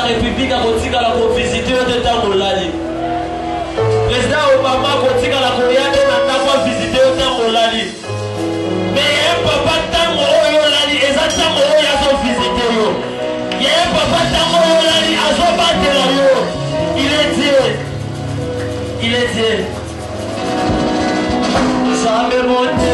République a kotika la visiter de Tamolali. Président Obama kotika la koyate na tapa visiter de Tamolali. Mais un papa tango yolali ezatamo ya so visiter yo. Il y a un papa tango yolali azo batela yo. Il est Dieu. Il est Dieu. Ça me monte.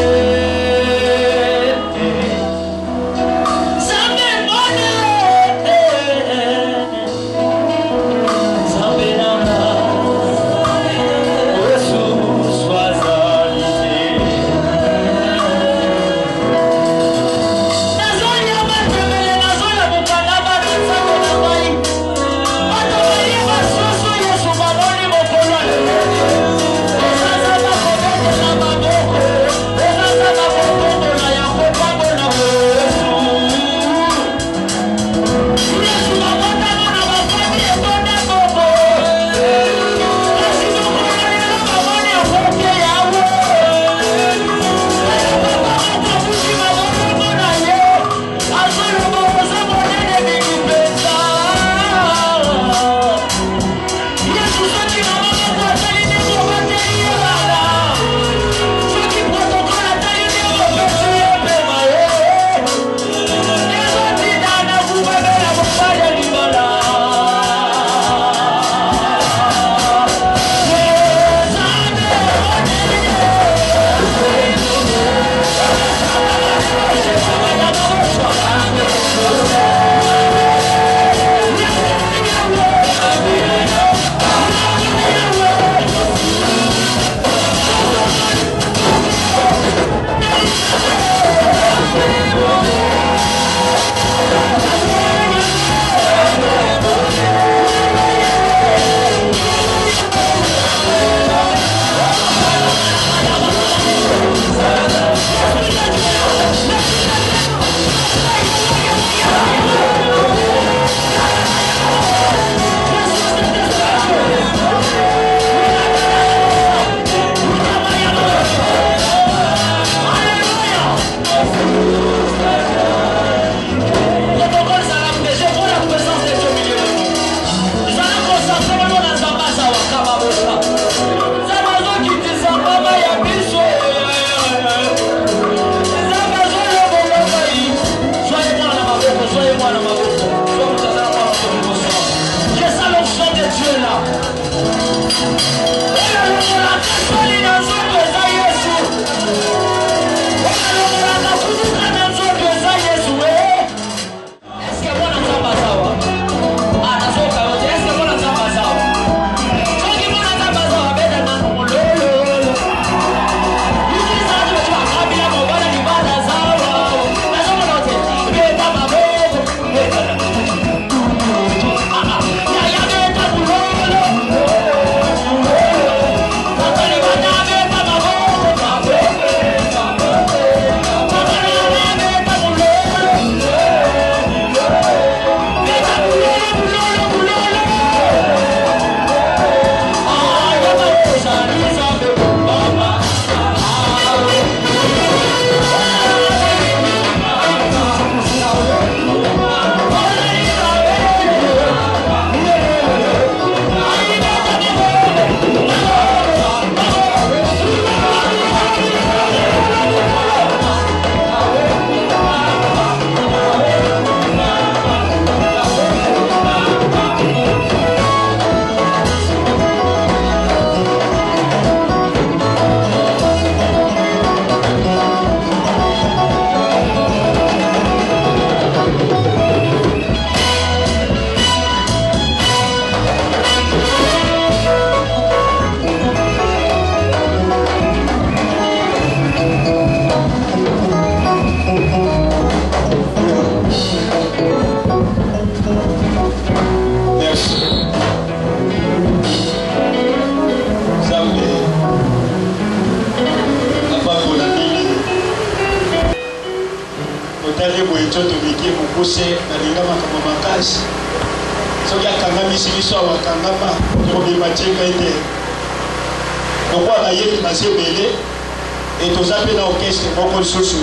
Et tous appelés dans l'orchestre, beaucoup de choses,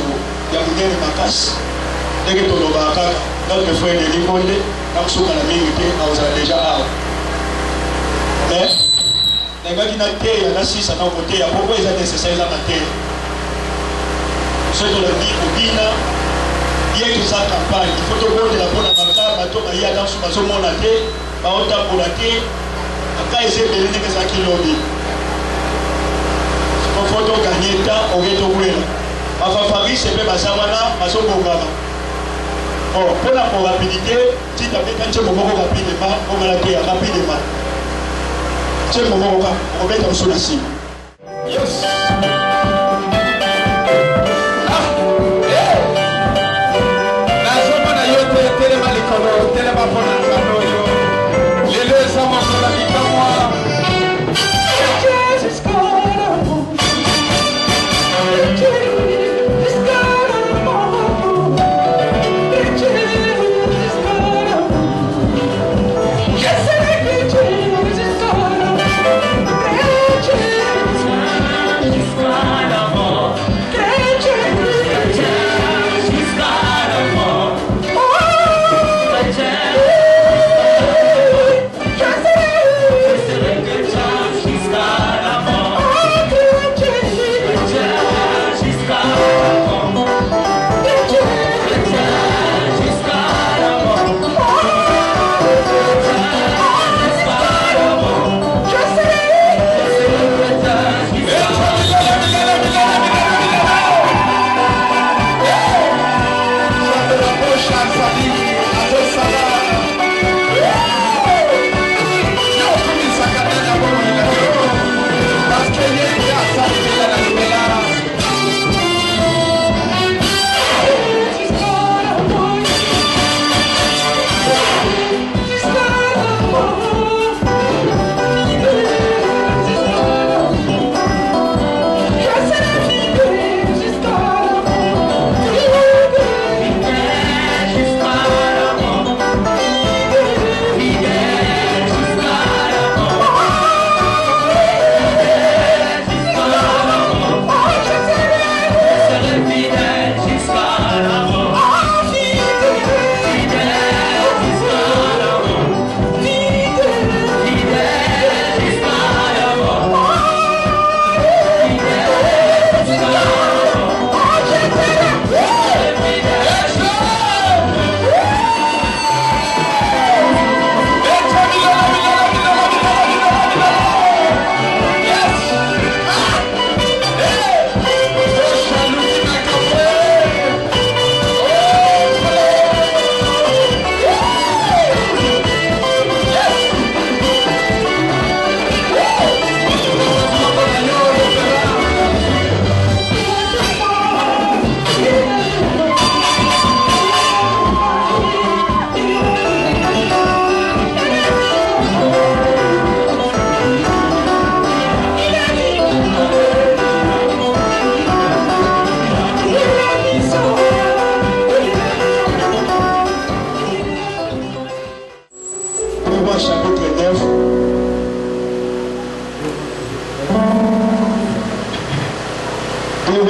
il y a beaucoup de macasse. Dès que tu as notre frère de Limonde, dans ce qu'on a mérité, on a déjà art. Mais, les gars qui n'ont pas été, il y en a 6 à nos côtés, pourquoi ils sont nécessaires à la terre? Ce qu'on a dit, au Guinée, il y a que ça campagne, il faut que de la bonne avantage, il y a dans ce monde la terre, on t'a pour la terre, après ils ont béni que ça qui l'ont dit. Il faut gagner le temps, on va être au bout. Ma famille, c'est pas ma savana, ma sombongama. Bon, pour la rapidité, si tu as fait un moment rapidement, on va la dire rapidement. C'est le moment où on va mettre sur la cible. Yes!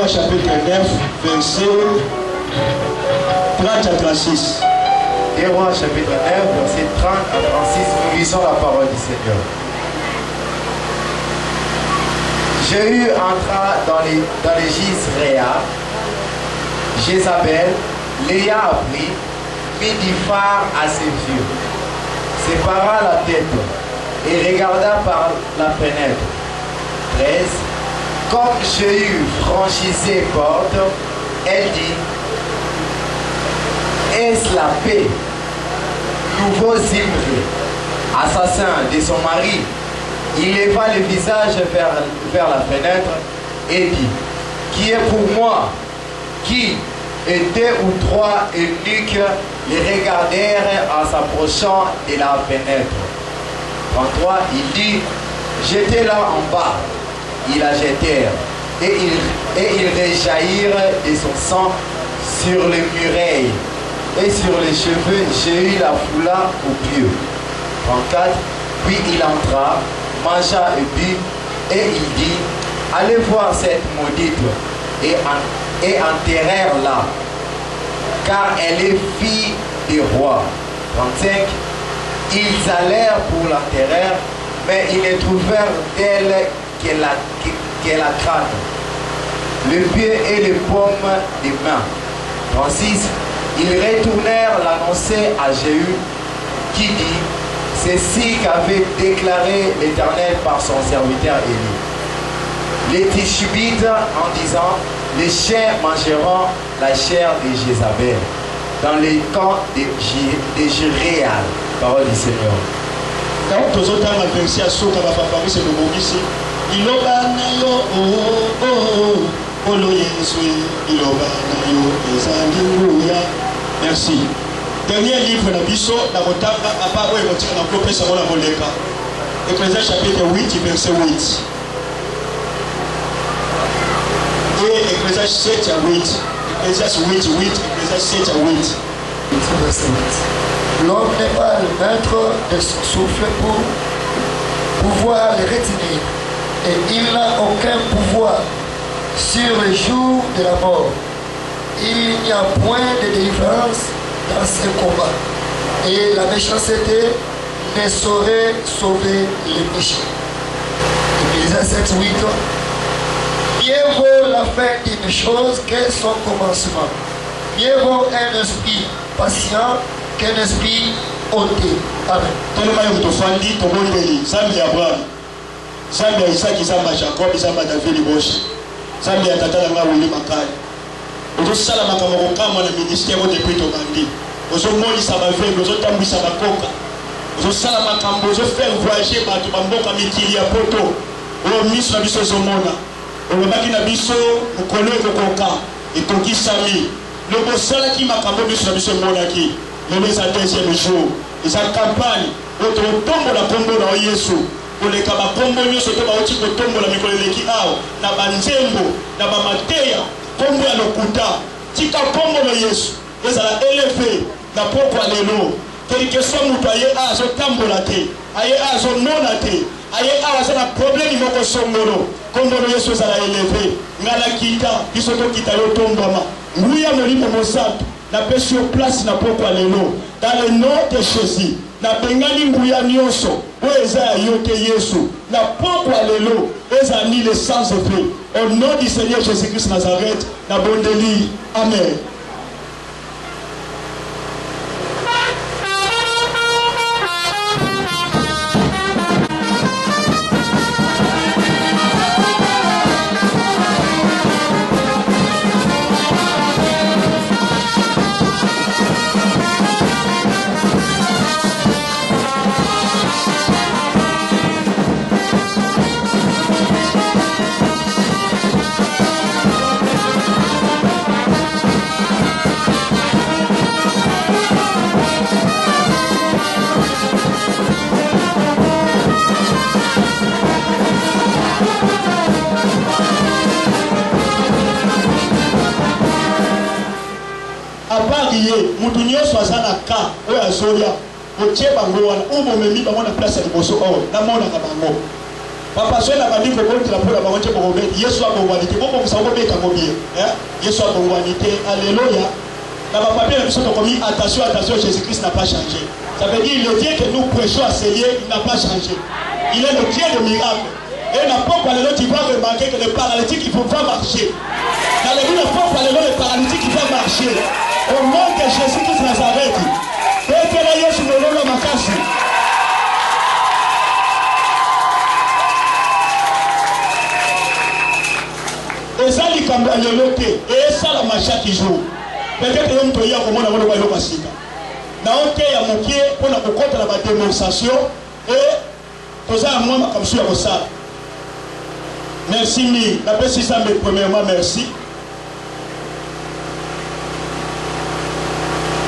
Chapitre 9, verset 30 à 36. 2 Rois chapitre 9, verset 30 à 36, nous lisons la parole du Seigneur. Jéhu entra dans les Gisréa. Jézabel l'ayant appris, mit du phare à ses yeux, sépara la tête et regarda par la fenêtre. 13. Comme Jéhu franchissait porte, elle dit: est-ce la paix? Nouveau Zimri, assassin de son mari, il leva le visage vers la fenêtre et dit: qui est pour moi? Qui et 2 ou 3 eunuques les regardèrent en s'approchant de la fenêtre. 33, il dit: jetez-la en bas. Ils la jetèrent et ils réjaillirent de son sang sur les murailles et sur les cheveux. Jéhu la foula au pied. 34, puis il entra, mangea et but, et il dit: allez voir cette maudite et enterrèrent-la, car elle est fille des rois. 35. Ils allèrent pour l'enterrer, mais ils ne trouvèrent d'elle que la crâne, le pied et les paumes des mains. 36. Ils retournèrent l'annoncer à Jéhu, qui dit: ceci qu'avait déclaré l'Éternel par son serviteur Élie. Les Tishbites en disant: les chiens mangeront la chair de Jézabel dans les camps de Jéréal. Parole du Seigneur. Quand tous autres ont versé à Souka, ma famille, c'est le mot ici. Il a yo, oh, lo Yesu, il a yo, merci. Dernier livre de Bisso, la Rotaka, à part où il retire dans le clopé, ça va la Moleka. Ecclésiaste chapitre 8, verset 8. Et Ecclésiaste 7 à 8. Ecclésiaste 8, 8, Ecclésiaste 7 à 8. L'homme n'est pas le maître de son souffle pour pouvoir le retenir, et il n'a aucun pouvoir sur le jour de la mort. Il n'y a point de délivrance dans ce combat, et la méchanceté ne saurait sauver les péchés. Ecclésiaste 7, 8. Mieux vaut la fin d'une chose que son commencement. Mieux vaut un esprit patient qu'un esprit ôté. Amen. Tellement il faut faire dit, tout le monde dit, Zambi Abraham, Zambi Isaac, Zambi Jacob, Zambi David Bosch, Zambi Atata Wili Makai. Ozo sala makambo kama na ministère depuis to bandi. Ozo moni sa ba veille, ozo tambi sa ba koka. Ozo sala makambo, ozo faire voyager bato bamboka mikili ya poto. O miso na biso zo mona. O baki na biso mukolo koka. Etoki sami. Le bosala ki makambo biso na biso mona ki. Le deuxième jour. Isa campagne. Oto tombo la kombo na Yesu. Oleka ba kombo nyoso to ba oti ko tombo la mikolo leki awo. Na banzembo, na ba mateya. Kombo ya lokuta tika kombo na Yesu ezala élevé na pokwa lelo quelque soit mutu aye azo tambola te aye azo mona te aye azo na problème moko songolo kombo na Yesu ezala élevé ngala kita biso to kita yo tombama nguya molimo mosantu na pesi yo place na pokwa lelo dans le nom de Jésus na bengani nguya nyonso oyo eza ya yo te Yesu na pokwa lelo eza ni le sans effet. Au nom du Seigneur Jésus-Christ Nazareth, na bondeli. Amen. Mutu nyonso aza na ka oyo azolia otie bango wana umo memi bango na place ya liboso oyo namonaka bango papa soki na bandi kobotela mpo na bango nte bokobeti Yesu abongwani te bobongisa kobeta ngo bien Yesu abongwani te. Alléluia. Na bapapie na biso tokomi attention, attention, Jésus-Christ n'a pas changé. Ça veut dire le Dieu que nous prêchons à Seigneur, il n'a pas changé. Il est le Dieu de miracles. Et n'importe quoi, tu vas remarquer que le paralytique, il ne faut pas marcher. Dans le n'importe quoi, le paralytique, il va marcher. Au nom de Jésus-Christ Nazareth. Et ça, il cambre le loté. Et ça, la macha qui joue. Peut-être que l'homme toya comme on a vu le masika. Na ote ya mokie pour la cocotte la démonstration et pour ça moi comme ça comme ça. Merci mille. La paix c'est ça mais premièrement merci.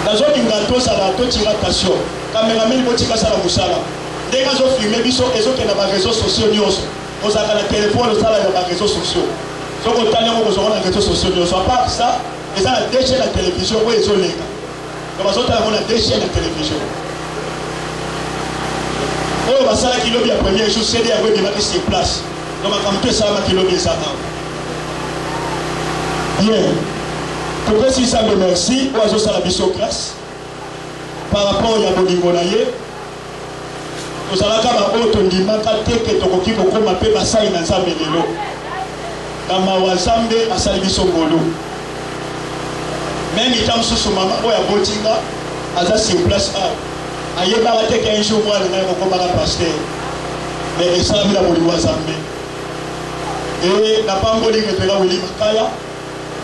La zone ingato ça la to tira attention. Caméraman il faut tirer ça la musala. Dès que je filme biso et autres na ba réseaux sociaux nyos. Aux aka la téléphone ça la ba réseaux sociaux. So ko tanya mo ko na réseaux sociaux nyos. À part ça, et ça la deux chaînes de télévision où ils ont les gars. Donc on a deux chaînes de télévision. Oh bah ça là qui lobby à premier jour c'est à voir des sur place. Donc comme tout ça qui lobby ça. Bien. Pour préciser ça de merci, oiseau ça la mission grâce. par rapport à bolingo na ye tozalaka baoyo tondimaka te ke tokoki kokóma mpe basali na nzambe lelo na mawa nzambe asali biso ngolu meme ita mosusu mama oyo abotinga aza sur place a ayebaka te ke un jour mwana ngai kokómaka paster mais esalami na bolingo ya nzambe e napamboli repela weli makaya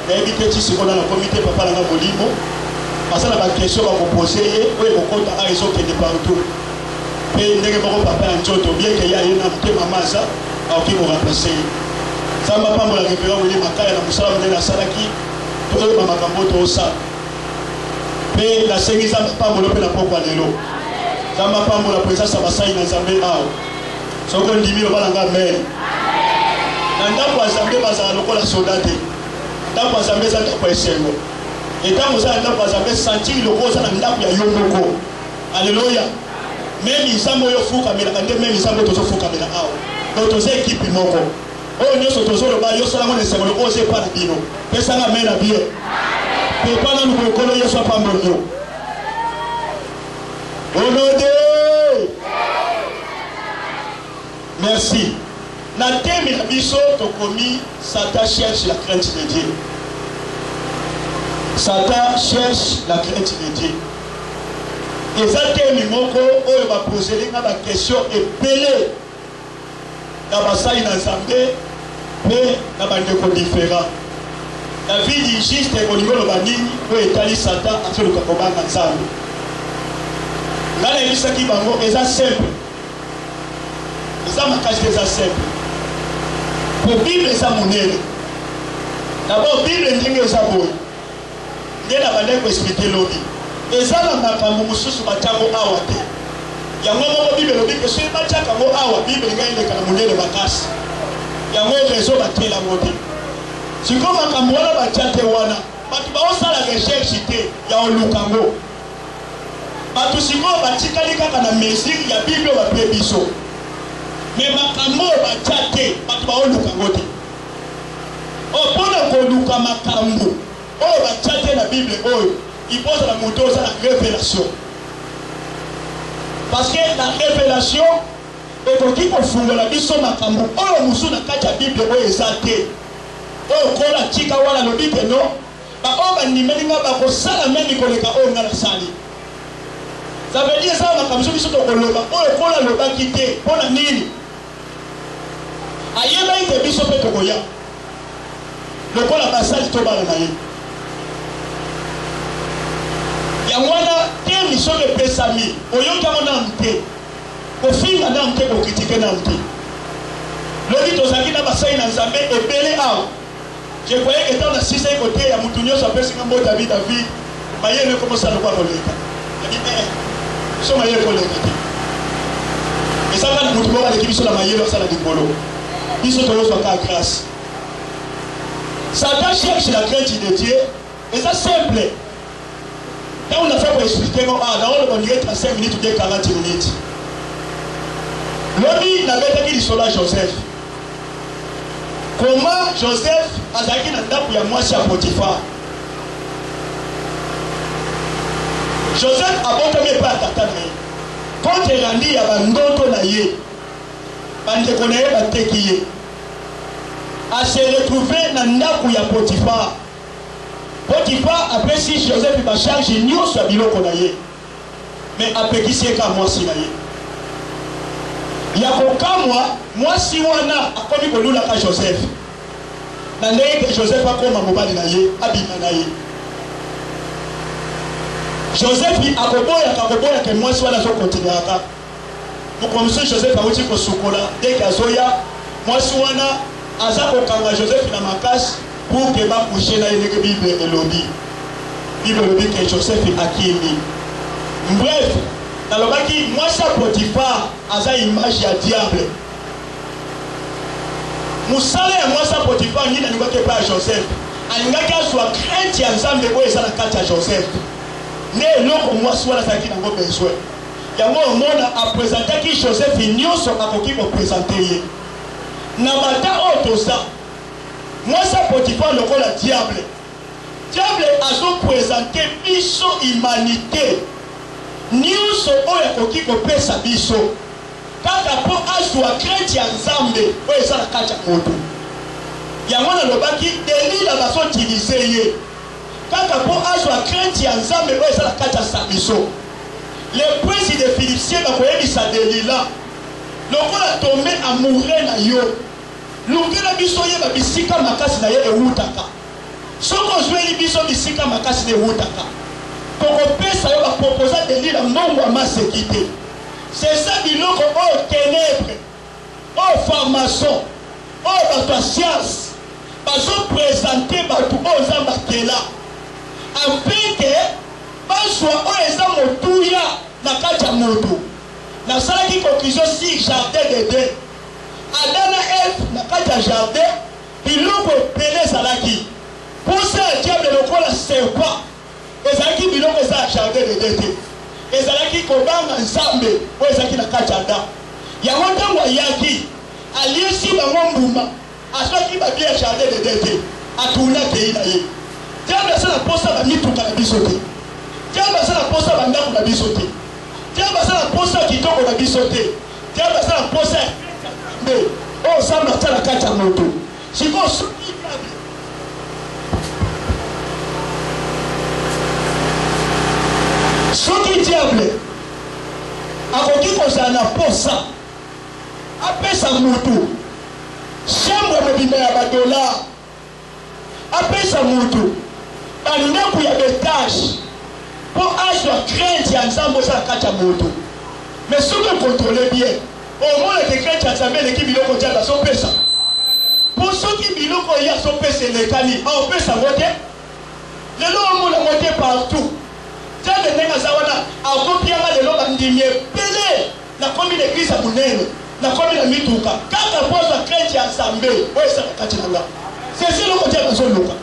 nayebi te ti sikoyo nakomi te papa nanga molimo aza na bakestion bakopose ye oyo ekokota a ezokende partout mpe ndenge moko papa ya nzoto bien ke ye aye na motema maza akoki koremplace ye nzambe apambola repela weli makaya na mosala monene asalaki toyeba makambo toosala mpe nasengi nzambe apambola mpe na pokwa lelo nzambe apambola présence ya basali na nzambe awa soko ndimi loba nanga amen na ndako ya nzambe bazala lokola soda te ndako ya nzambe eza ndako ya esengo etango oza na ndako ya nzambe santiri lokola oza na ndako ya yo moko alleluya meme nzambe oyo ofukamelaka nde meme nzambe oyo tozofukamela awa donc toza ekipe moko oyo nyonso tozoloba yosalango na esengo lokola oza epa na bino pesanga amen na bien mpe epa nanu kolokolo yesu apambola yo onode merci. Na thème na biso tokomi Satan cherche la crainte de Dieu. Satan cherche la crainte de Dieu. Et ça thème moko oyo ba poser nga ba question epelé na basali na Nzambe mais na ba ndeko différent. David dit juste olingo lo banini oyo etali Satan atoluka kobanga Nzambe. Ngana ebisaki bango eza simple. Eza makasi eza simple. Pour Bible eza monene. D'abord Bible ndenge eza boye. Nde na bandeko expliquer lobi. Eza na makambo mosusu batango awa te. Yango moko Bible lobi ke soki batiaka ngo awa Bible ngaeleka na monene makasi. Yango rezo batela mote. Siko makambo wana batia te wana. Bato baosala recherche te ya oluka ngo. Bato siko batikali kaka na mesure ya Bible bape biso. Mais makambo batia te bato baoluka ngo te opona koluka makambo oyo batia te na Bible oyo ipoza na moto oza na révélation parce que la révélation ekoki kofungola biso makambo oyo mosu na kati ya Bible oyo eza te oyo kola tika wana lobi ke no baoyo bandimeli nga bakosala memi koleka oyo nga nasali ça veut dire ça makambo biso tokoloba oyo kola lobaki te mpona nini ayeba ite biso pe tokoya lokola basali tobala na ye yango wana te misoki epesami oyokiango na mute kofinga na mute kokritike na mute lobi tozalaki na basali na Nzambe ebele awa je croyais que tant na sisa kote ya mutu nyonso apesinga mbo David mayele komosala kwa koleka so mayele koleka te esaka na mutu moko aleki biso na mayele osala likolo biso tozwaka grâce. Satan cherche la crainte de Dieu et c'est simple. Quand on a fait pour expliquer, on a dirait 35 minutes ou 40 minutes. L'homme n'avait pas dit sur Joseph. Comment Joseph a dit que ya moi à Potiphar. Joseph a monté pas tata na. Quand il a dit à ndoto na ye. Bande konaye batekiye. A se retrouver na ndaku ya Potiphar. Potiphar après si Joseph va charge nyonso ya biloko na ye. Mais apekisi ka mwasi na ye. Ya kokamwa mwasi wana akomi kolula ka Joseph. Na ndenge Joseph akoma mobali na ye, abima na ye. Joseph akoboya ke mwasi wana zo continuer aka. Mokomisi Joseph awuti kosukola dès azoya mwasi wana aza kokanga Joseph na makasi pour que bakouche na ye que Bible elobi. Bible elobi que Joseph akimi. Bref, nalobaki mwasi Potiphar aza image ya diable. Musala ya mwasi Potiphar nini alingaki pa Joseph. Alingaki azwa crainte ya Nzambe oyo eza na kati ya Joseph. Ne eloko mwasi wana azalaki nango besoin. Yango omona apresentaki Joseph nyonso akoki kopresente ye. Na bata oyo toza mwasi Potiphar lokola diable. Diable azo présenter biso humanité nyonso oyo akoki kopesa biso kaka mpo azwa kreti ya nzambe oyo eza na kati ya moto. Yango nalobaki delila bazotilize ye kaka mpo azwa kreti ya nzambe oyo eza na kati ya samiso. Le prince de Philistien bakoyebisa delila lokola tombe amoureux na yo lukela biso yeba bisika makasi na ye ewutaka. Soko ozweli biso bisika makasi na ewutaka kokopesa yo baproposa delila mbongo ya maseki te. C'est ça biloko oyo ténèbre oyo formation oyo bato ya science bazopresente bato oyo nzambe akela afin ke bazwa oyo eza motuya na kati ya moto. Nasalaki conclusion si jardin d'Eden Adam na Eve na kati ya jardin biloko ebele ezalaki posa ya diable lokola serpent ezalaki biloko eza ya jardin d'Eden te. Ezalaki kobanga nzambe oyo ezalaki na kati ya Adam. Yango ntango ayaki aliesi bango mbuma azwaki babie ya jardin d'Eden te atuna kei na ye. Diable asala posa bamituka na biso te. Diable asala posa bandako na biso te. Diable asala posa kitoko na biso te. Diable asala posa mbe oyo nzambe atia na kati ya moto. Sikoyo soki diable soki diable akoki kozala na posa apesa motu chambre mobimba ya badolar apesa motu bandako ya betage mpo azwa krente ya nzambe oza na kati ya motu. Mais soki okontrole bien omonake krente ya nzambe eleki biloko diable azopesa mpo soki biloko ye azopesa elekani aopesa ngo te. Lelo omona ngo te partout diable ndenge aza wana akopianga lelo bandimi ebele nakomi na eglise ya monene nakomi na mituka kaka mpo azwa krente ya nzambe oyo eza na kati na nga. sesi eloko diable azoluka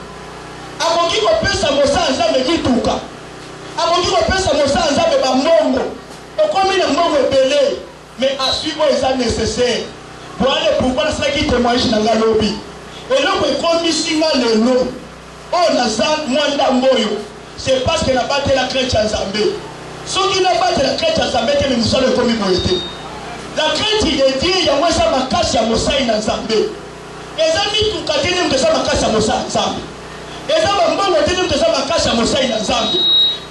akoki kopesa mosala nzambe mituka akoki kopesa mosala nzambe bambongo okomi na mbongo ebele mais asui oyo eza nécessaire. Voilà pourquoi nasalaki témoignage na nga lobi eloko ekomisi nga lelo oyo naza mwa ndambo oyo c'est parce que nabatela krete ya nzambe. Soki nabatela krete ya nzambe te me mosala ekomi boye te. La krete de Dieu yango eza makasi ya mosali na nzambe. Eza mituka te nde moto eza makasi ya mosali na nzambe. Eza bambongo te nde moto eza makasi ya mosali na nzambe.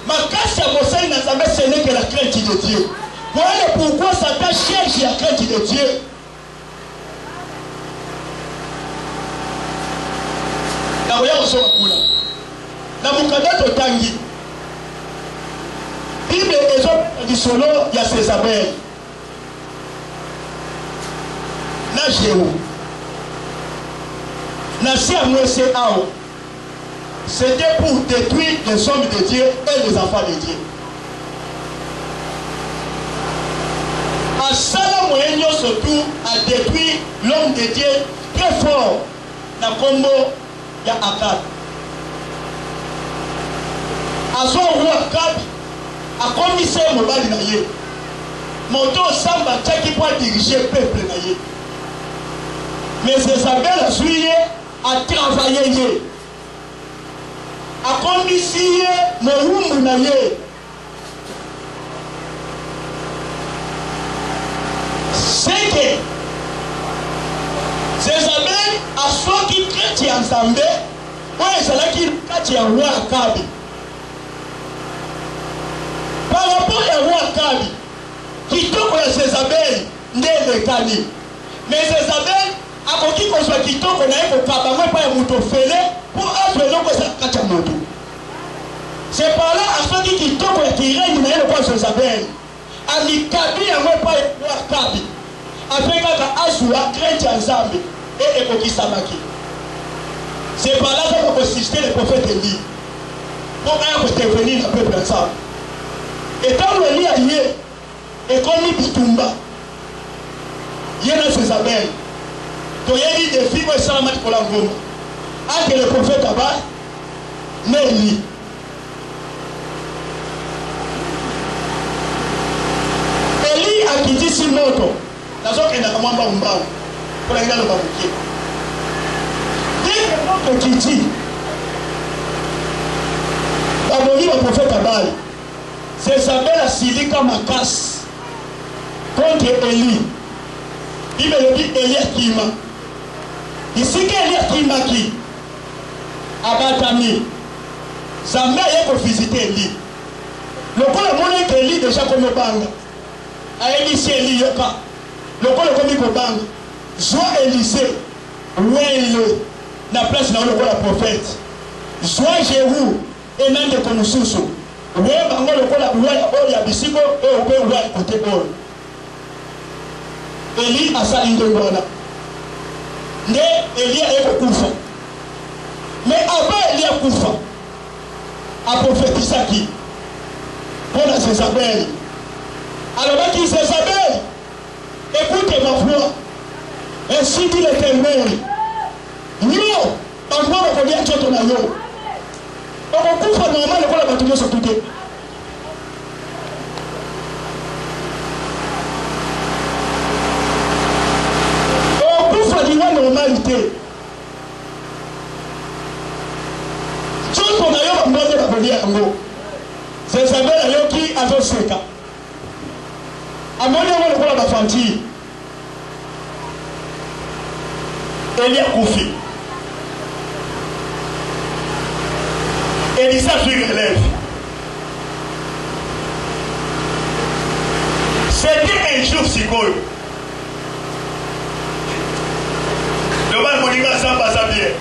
Makasi ya mosali na nzambe ce n'est que la crainte de Dieu. Voilà pourquoi Satan cherche la crainte de Dieu. Nakoya kosoma kuna Nabukadnezo tangi Bible ezo lisolo ya Jezabel na Jéhu na si amwese ao. C'était pour détruire les hommes de Dieu et les enfants de Dieu. Asala moyenyo surtout a détruit l'homme de Dieu très fort na kombo ya Akab. Azo roi Akab akomise mobali na ye. Moto samba tchaki pour diriger peuple na ye. Mais Jezabel a suivi a travaillé ye. Akombisi ye mowumbu na ye. C'est que Jezabel aswaki krete ya nzambe oyo ezalaki kati ya roi Akabi. Par rapport ya roi Akabi kitoko ya Jezabel nde elekani. Mais Jezabel akoki kozwa kitoko na ye kokaba ngo epai ya moto fele mpo azwa eloko eza kati ya moto. C'est par là aswaki kitoko ya kireni na ye lokwa Jezabel amikabi yango epai ya roi Akabi afin kaka azwa krete ya nzambe et ekokisamaki. C'est par là qu'on va consister le prophète Élie pour intervenir dans le peuple ensemble. Et quand Élie a yé et comme il bitumba il y a Jezabel donc il y a des filles qui sont là pour la gomme entre le prophète Abba et Élie. Élie a quitté si moto dans un cas de mbao pour la guerre de Babouké. Dès que moto quitte Babouké le prophète Abba Jézabel a silika makasi contre Élie. Il me dit Élie akima. Ici que Élie akimaki abatami. Zambé a visité Élie. Le col a monnaie Élie déjà comme le banga. A Élie Élie yoka. Le col a comme le banga. Joie Élisée. Ouelle. La place dans le col la prophète. Joie Jéhu. Et nan de konususu. Ouelle bango le col la ouelle ya bisigo et ouelle ouelle côté bol. Élie a sa indongwana. Ne Élie a kufa. Mais avant Élie a kufa. A prophétisé qui? Pour la Jézabel. Alors qui Jézabel? Écoutez ma voix. Ainsi dit l'Éternel. Yo, en moi on vient tout na yo. On kufa normal le la batuyo sur tout. Normalité. Tout on a eu un bon de la première ango. C'est ça belle à qui a fait ce cas. À mon niveau, le la fanti. Elia Koufi. Elisa suit relève. C'était un jour psychologue. Le mal moninga samba sabie.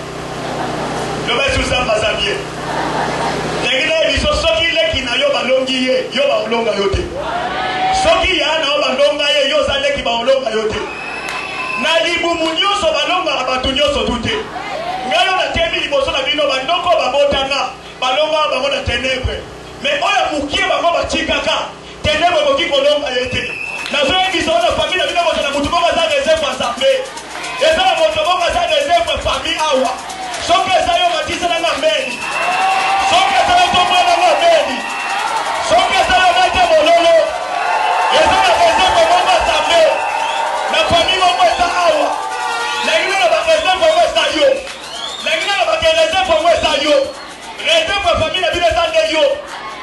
Le mal sous samba sabie. L'égler dit soki leki na yo balongi ye yo ba olonga yote. Soki ya na ba longa ye yo zaleki ba olonga yote. Na libu munyoso balonga abatu nyoso tute. Ngalo na temi liboso na bino bandoko babotanga balonga bango na ténèbres. Mais oya mukie bango batikaka ténèbres boki kolonga yote. Na zo ngiso na famille na bino botana mutu boko za réserve assemblée. Et ça, votre bon ça réserve famille awa. Sauf que ça yo matisse dans la merde. Sauf que ça yo tombe dans la merde. Sauf que ça yo mette mololo. Et ça la réserve bon assemblée. La famille bon ça awa. La gueule la réserve bon ça yo. La gueule la réserve bon ça yo. Réserve famille la ville ça yo.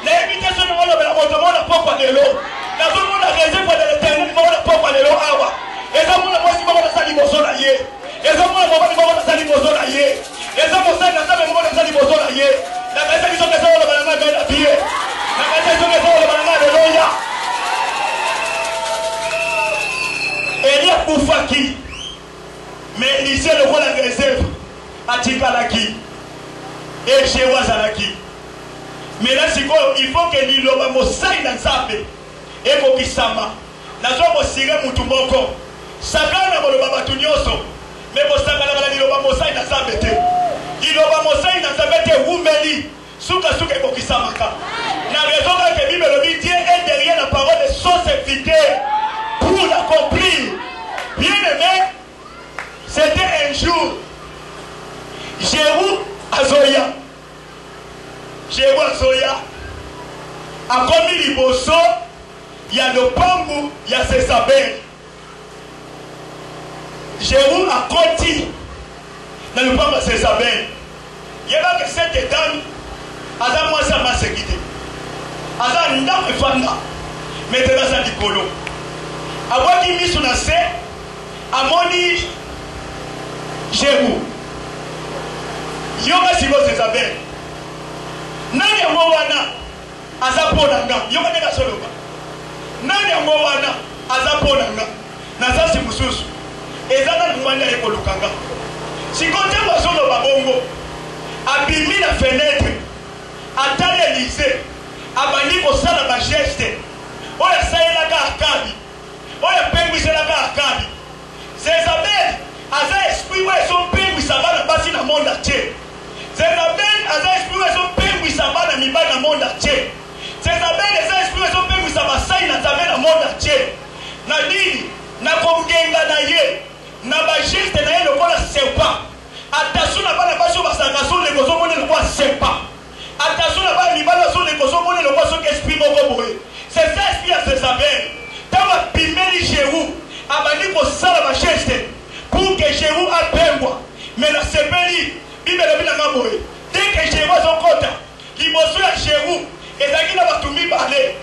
L'invitation de la moto la pokwa de l'eau. La zone la réserve de l'Éternel la pokwa de l'eau awa. Et ça, mon amour, c'est pas ça, l'immotion là, et ça, mon amour, c'est pas ça, l'immotion là, et ça, mon sang, ça, mon amour, c'est l'immotion là, la personne qui sont que ça, on va la mettre à pied, la personne qui sont que ça, on va la mettre à l'oya. Et il y a Koufaki, mais il sait le rôle de la réserve, à Tikalaki, et chez Wazalaki. Mais là, il faut que l'Iloba Mosaï dans sa paix, et Kokisama, la zone Mosire Moutoumoko. Sakana boloba batu nyoso me bosakana kala liloba mosai na sabete liloba mosai na sabete wumeli suka ekokisamaka na raison que Bible le dit est derrière la parole de son serviteur pour l'accomplir. Bien aimé, c'était un jour Jéhu Azoya a commis liboso il y a le pangu il y a ses sabelles. Jéhu a conti dans le peuple de Jézabel. Il y a que cette dame, Aza moi ça m'a séquité. Aza nda fanda, maintenant ça dikolo. Avant qu'il mis son assez, amoni Jéhu. Yoga sigo Jézabel. Nani ya mwana Aza ponanga. Yoga nega soloba. Nani ya mwana Aza ponanga. Naza si mususu. Ezana mwanda yeko lukanga. Si kote wazono babongo abimi na fenêtre atali Élysée abandi kosala ba geste oya sayelaka akabi oya pengwiselaka akabi. Jézabel aza esprit wa son pengwisa bana basi na monde entier. Jézabel aza esprit wa son pengwisa bana mibali na monde entier. Jézabel aza esprit wa son pengwisa basai na nzambe na monde entier. Na nini na kongenga na ye na ba geste na ye lokola serpent. Attention na bana baso basaka so le gozo mone le kwa serpent. Attention na bana libala so le gozo mone le kwa so esprit moko boye. C'est ça esprit à Jézabel. Tama pimeli Jéhu abandi ko sala ba geste pour que Jéhu apengwa. Mais la sepeli Bible le bina maboye. Dès que Jéhu son kota liboso ya Jéhu ezaki na batumbi balé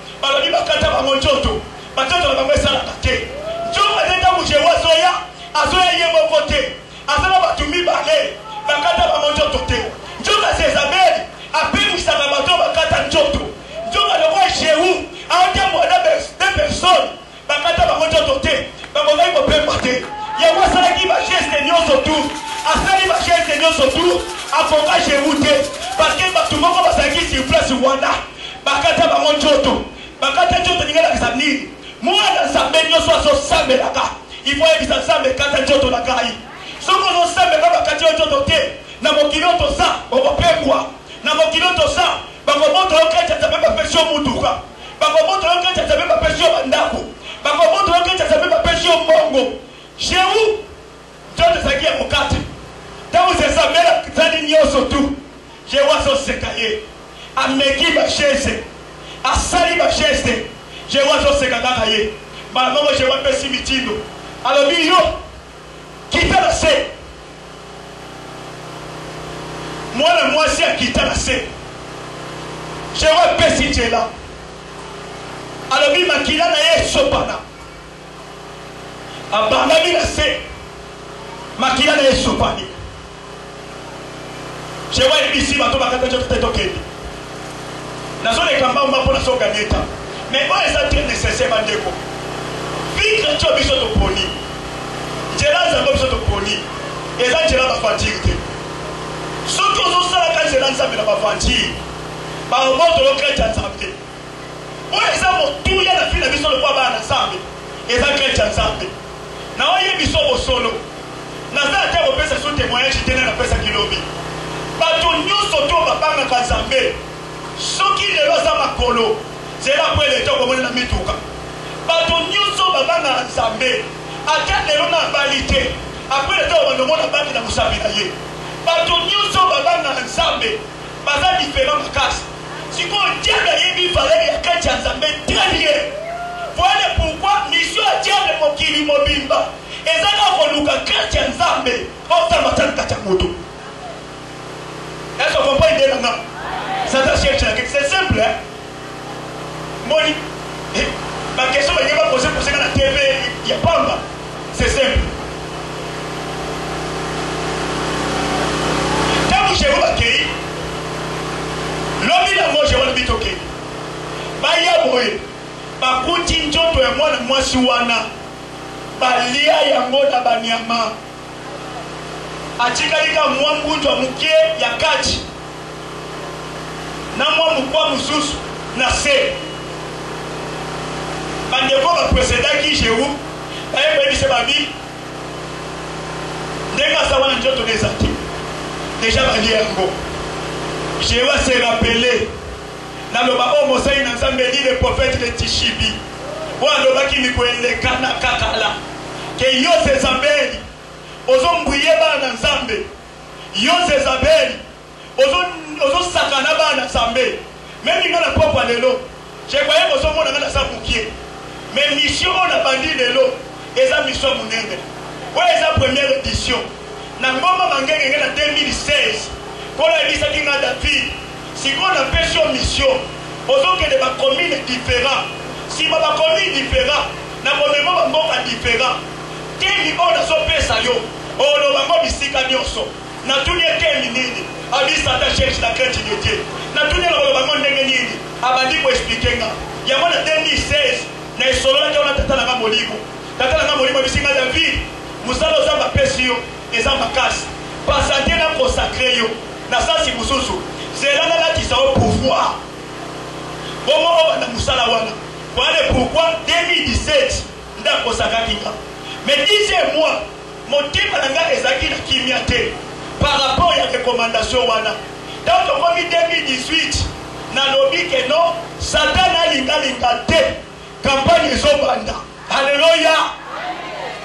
avocat chez vous parce que tout le monde va s'agir sur place Rwanda bakata bango njoto bakata njoto ninga la kisani mwana sambeni yoso so sambe laka il faut ebisa sambe kata njoto la kai soko no sambe kaba kata njoto te na mokilo to sa obopengwa na mokilo to sa bakomoto okete tabeba pesho mutuka bakomoto okete tabeba pesho bandako bakomoto okete tabeba pesho mbongo chez vous njoto sakia mokate tawu se sambela tani nyoso tu je waso sekaye ameki ba chaise asali ba chaise je waso sekaka ye ba nomo je wa pesi mitindo alobi yo kita se mwana mwasi akita na se je wa pesi jela alobi makila na ye sopana abana bila se makila na ye sopani je vois ici bato bakata jote tokeni nazo le kamba mbapo na so ganyeta mais bon ça très nécessaire bandeko vivre cho biso to poni jela za biso to poni eza jela ba fatigué soki ozo sala ka jela nzambe na ba fatigué ba moto lo chrétien nzambe o eza motu ya na fina biso lo kwa ba na nzambe eza chrétien nzambe na oye biso bo solo na za ta bo pesa so témoignage tena na pesa kilobi bato nyonso to babangaka nzambe soki lelo aza makolo zela po eleta okomona na mituka bato nyonso babangaka nzambe ata lelo na bali te apres leta obandomona bangi na mosapi na ye bato nyonso babangaka nzambe baza diferent makasi sikoyo diable ayebi valeur ya kati ya nzambe très bien voilà pourquoi mission ya diable mokili mobimba ezaka koluka kati ya nzambe osambata na kati ya moto. Est-ce qu'on comprend l'idée là-dedans? C'est simple, hein? Moni, ma question est pas posée pour ça dans la TV, il n'y a pas là. C'est simple. Quand vous chez vous, l'homme il a mangé, on habite au Kenya. Baya boy, bakuti njoto ya mwana mwasi wana, balia ya ngoda banyama. Achikalika mwa mgunjwa mukie ya kati na mwa mkwa mususu na se bandeko ba presedaki jewu ayebe bise babi ndenga sawana njoto nezati déjà bali yango je va se rappeler na loba o mosai na nzambe dit le prophète de Tishibi wa loba ki mikwelekana kakala ke yo se zambeli ozombuye bana nzambe yo Zezabeli ozo sakana bana nzambe même ngana papa lelo je croyais que somona ngana sabukie mais mission on a bandi lelo eza mission munene ouais eza première édition na ngoma mangenge ngena 2016 pour la liste qui nga David si on a pêché mission ozo que de ba commune différents si ba commune différents na bomemo ba mboka différents temi on a so pesa yo ono bango bisika nyonso na tunie temi nini abisa ta cherche la chrétienté na tunie lo bango ndenge nini abandi ko expliquer nga ya mona 2016 na isolola ke ona tata na molimo bisika David musalo zamba pesio ezamba kasi pasante na consacrer yo na sasi mususu zelana la tisa au pouvoir bomo oba na musala wana voilà pourquoi 2017 nda consacrer kinga mais 10e mois motima nanga ezaki na kimia te par rapport à recommandation wana donc comme 2018 na lobi que non Satan a linga te campagne ezobanda alléluia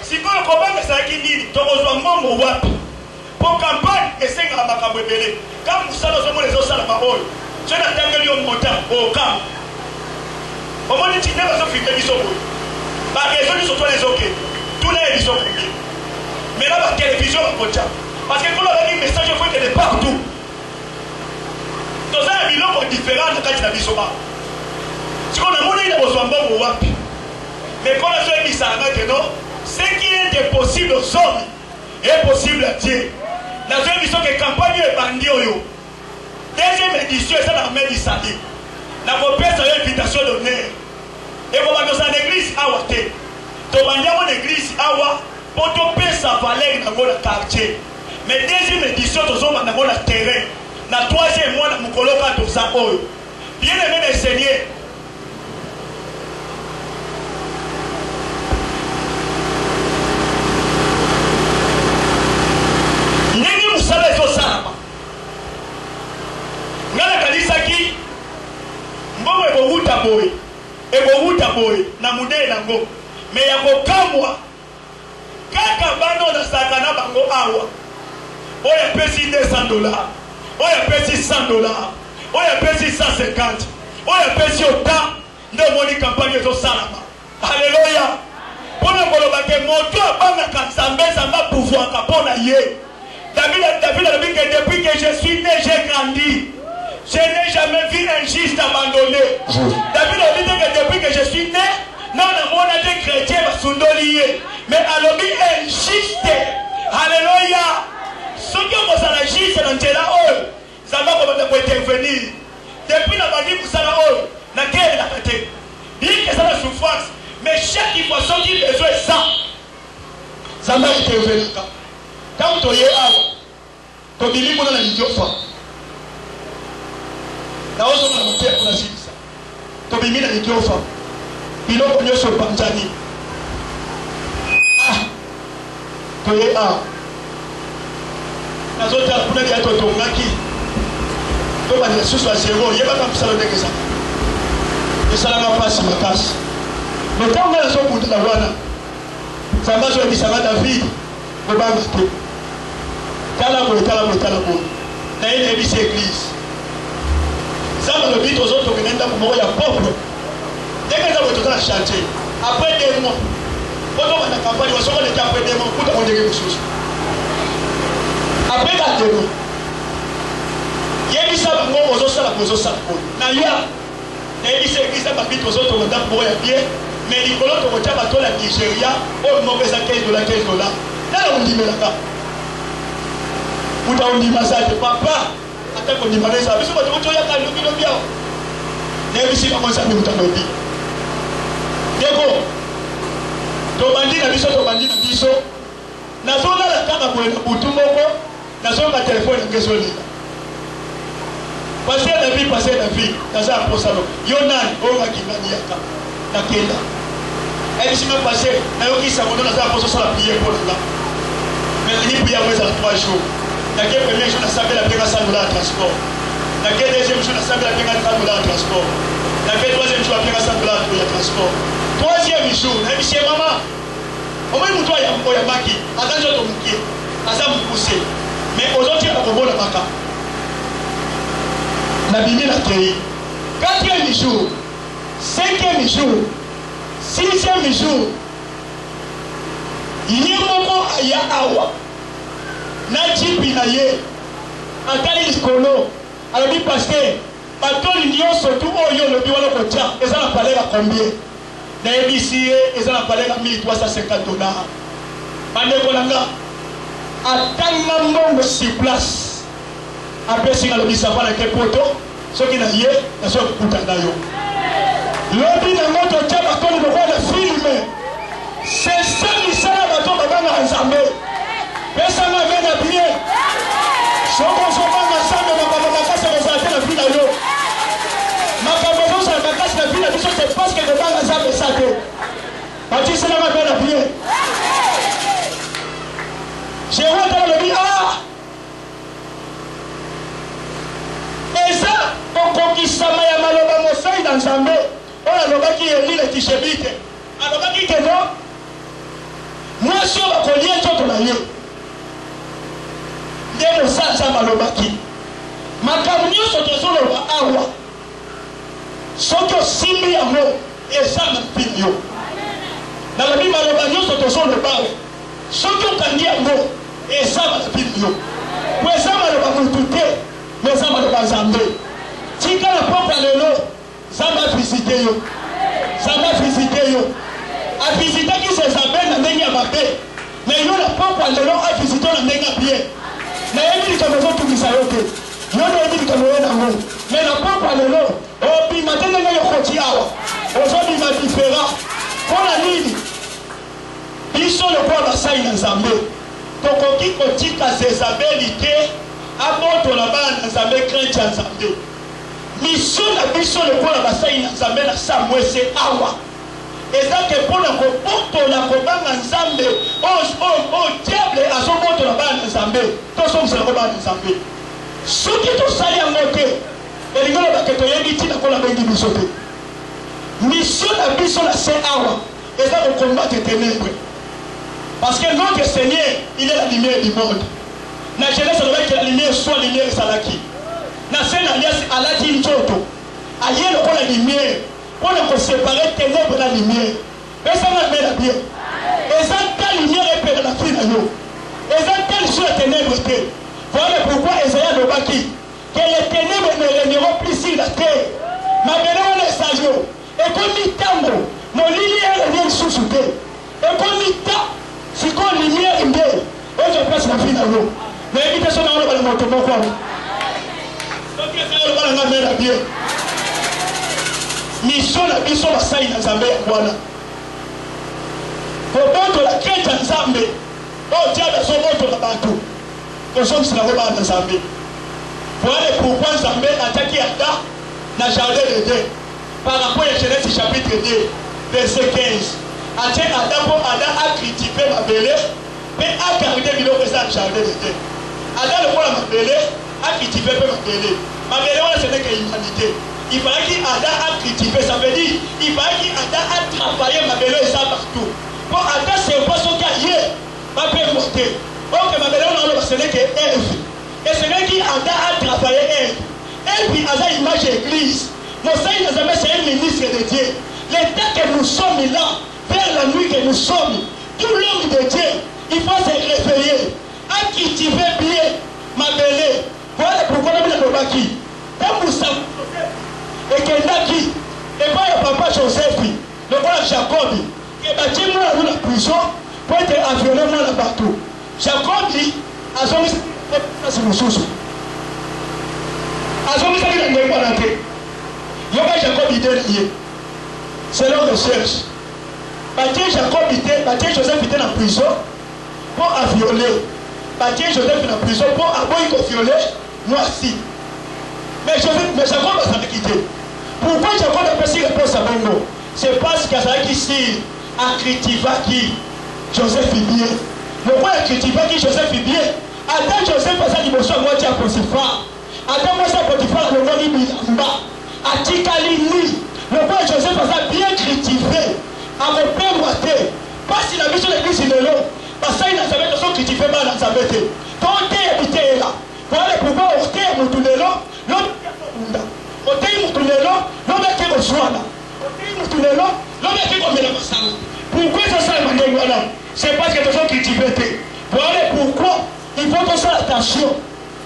si ko kobanga ezaki nini tokozwa mbongo wapi pour campagne esenga makambo ebele kama musala somona ezosala maoyo je natangeli yo mota okam omoni tine bazofike biso boye barezo biso to lezoke tous les biso kumbi mais là la télévision bakotia parce que quand on a dit message il faut que de partout tous les biloko différents na kati na biso ba si on a mona ina bozwa mbongo wapi mais quand on a dit ça que non ce qui est impossible aux hommes est possible à Dieu. Dans une émission que campagne est bandit oyo. Deuxième édition c'est la main d'Isali. La prophétie a une invitation d'honneur. Et pour que ça l'église awa te. To bandia mon église awa pour to payer sa valeur dans le quartier. Mais deuxième édition, nous avons un terrain. La troisième mois, nous avons un terrain. Bien aimé les Seigneurs. Nini musala ezo salama. Ngala kanisa ki mbongo ebo boy na mudele nango. Me ya kokamwa kaka bano na sakana bango awa. Oya pesi $200. Oya pesi $100. Oya pesi 150. Oya pesi ota nde moni campagne ezo salama. Alléluia. Pona koloba ke moto abanga kanzambe zamba pouvoir kapona ye. David a dit que depuis que je suis né, j'ai grandi. Je n'ai jamais vu un juste abandonné. David a dit que depuis que je suis né, non, on a des chrétiens basundoliés. Mais alors, un juste. Alléluia. Ce qui est la juste dans Tela Hall, ça va intervenir. Depuis la bandit pour Sala Hall, la guerre est la fête. Bien que ça la souffrance, mais chaque fois qui besoin ça, ça va intervenir. Quand tu es là, tu es libre dans la vidéo. Tu es dans la vidéo. Tu es sur le Panjani. Tu es là. Tu es là. Tu es là. Tu es là. Tu es là. Tu es là. Talabo. Na ile église. Ça va le but aux autres qui n'ont pas pour mourir pauvre. Dès que nous avons chanté, après 2 mois, quand on a la campagne, on sort les après 2 mois, pour on dirait quelque chose. Après 4 mois, il y a des gens qui ont ça. Na ya, na église ça va vite aux autres qui n'ont pas pour mourir bien, mais les colons qui ont été à la Nigeria, on m'a fait $15. Là on dit mais là. Utaondima zake papa hata kondima za biso watu ya kali kilo byao na bisi kama sasa mtamwedi deko to bandi na biso na zona la kama kwenda butumoko na zona telefone ngezoli passer la vie na za posalo yonani onga kinani yaka na kenda bisi ma passer na yokisa mondo na za poso sala prier pour là mais ni prier moins à 3 jours. La première jour, on a sablé la $100 de transport. La deuxième jour, on a sablé la $100 de transport. La troisième jour, on a $100 de transport. Troisième jour, on a dit chez maman, au moins, nous avons un maki. Attends, on a poussé. Mais aujourd'hui, on a un maka. On a bimé la créé. 4e jour, 5e jour, 6e jour, il y a un moment à Yahawa. Na jipi na ye atali likolo alobi parce que batoli nyonso tu oyo lobi wana kotia eza na palela combien na ebisi eza na palela $1350 bandeko nanga atanga mbongo sur place apesi na lobi savana ke poto soki na ye na soki kuta na yo lobi na moto tia batoli lokola filme c'est ça misala bato babanga nzambe pesa na mena bien soko na sambe makamba makasa bazate na vila yo makamba zosa makasa na vila biso c'est parce que le banga sambe sate batisi na mena bien je vois dans le bien eza okokisama ya maloba mosai na nzambe oyo alobaki elile tishebite alobaki ke no mwasi oyo bakolia nzoto na ye ndemo sasa malobaki makambo nyonso tozoloba awa soki osimbi yango eza na mpini yo nalobi maloba nyonso tozoloba awa soki okangi yango eza na mpini yo po eza maloba motu te me eza maloba nzambe tika na pokwa lelo nzambe avisite yo nzambe avisite yo avisitaki sezabe na ndenge ya mabe me yo na pokwa lelo avisite na ndenge ya bien na yebi likambo ezotumisa yo te yo na yebi likambo yo nango me na pokwa lelo obima te ndenge yokoti awa ozobima diferent mpona nini biso lokola basali na nzambe tokoki kotika Zezabeli te abotola bana na Nzambe crainte ya Nzambe. Mission na biso lokola basali na Nzambe na samwese awa ezake mpona kobotola kobanga Nzambe o diable azobotola bana na Nzambe tosongisela ko bana na Nzambe. Soki tosali yango te elingi olobake toyebi ntina kola bengi biso te. Mission na biso na se awa eza kokombattre ténèbres. Parce que notre Seigneur, il est la lumière du monde. Na Genèse, on veut que la lumière soit lumière salaki. Na scène alias alati njoto. Aïe le la lumière. Pour nous séparer ténèbres de la lumière. Mais ça m'a bien la bien. Et ça ta lumière est perdue la fille de nous. Et ça telle sur la ténèbres. Voilà pourquoi Esaïe le baki. Que les ténèbres ne régneront plus sur la terre. Ma belle on est sage. Et comme il tambo, mon lumière vient sous-souter. Et comme il tambo. Si qu'on lumière une belle, je passe la vie dans l'eau. Mais évitez son nom, le moto, mon corps. Donc, il y a la mère à bien. Mission la mission la saïe dans Zambé, voilà. Pour contre la crainte en Zambé, oh, diable, son moto la bateau. Comme ça, c'est la robe dans Zambé. Voilà pourquoi Zambé a attaqué Ada dans le jardin de Dieu. Par rapport à Genèse chapitre 2, verset 15. Ate Adam a critiqué ma belle, mais a gardé le billet de ça jardin de Dieu. Adam le voit ma belle, a critiqué ma belle. Ma belle, ce n'est que l'humanité. Il fallait qu'Adam a critiqué, ça veut dire il fallait qu'Adam a travaillé ma belle et ça partout. Pour Adam, c'est pas son cas hier, ma belle monter. Ok, ma belle, ce n'est que Ève. Et ce n'est qu'Adam a travaillé Ève. Et puis Adam image église. Nous sommes c'est un ministre de Dieu. L'état que nous sommes là, vers la nuit que nous sommes, tout l'homme de Dieu, il faut se réveiller. À qui tu veux bien, ma belle. Voilà pourquoi nous avons bâti. Quand vous savez, et que Naki, et pas le papa Joseph, le voilà Jacob, qui est bâti moi dans la prison pour être aviolé moi dans le bateau. Jacob dit, à son ministre, c'est mon sous. À son ministre, il n'est pas rentré. Il y a Jacob, il est lié. C'est leur recherche. Bâti Joseph était en prison pour violer. Bâti Joseph est en prison pour avoir violé, moi aussi. Mais Jacob va s'en quitter. Pourquoi Jacob a fait si réponse à mon nom? C'est parce qu'il y a qui ici à critiquer qui Joseph est bien. Pourquoi il critiquer qui Joseph est bien? Attends Joseph a dit bonsoir moi tu as Potiphar. Attends moi ça Potiphar le nom il bas. A Tikalini. Le roi Joseph a bien critiqué. À mon père Waté, parce qu'il a vu sur l'église de l'eau, parce qu'il a savait que son critiqué mal dans sa bête. Quand tu es habité là, voilà pourquoi on t'est moutoulé là, l'homme qui a on t'est moutoulé là, l'homme qui a reçu là, on t'est moutoulé là, l'homme qui a reçu là. Pourquoi ça s'est demandé voilà? C'est parce que tu as critiqué. Voilà pourquoi il faut que ça attention.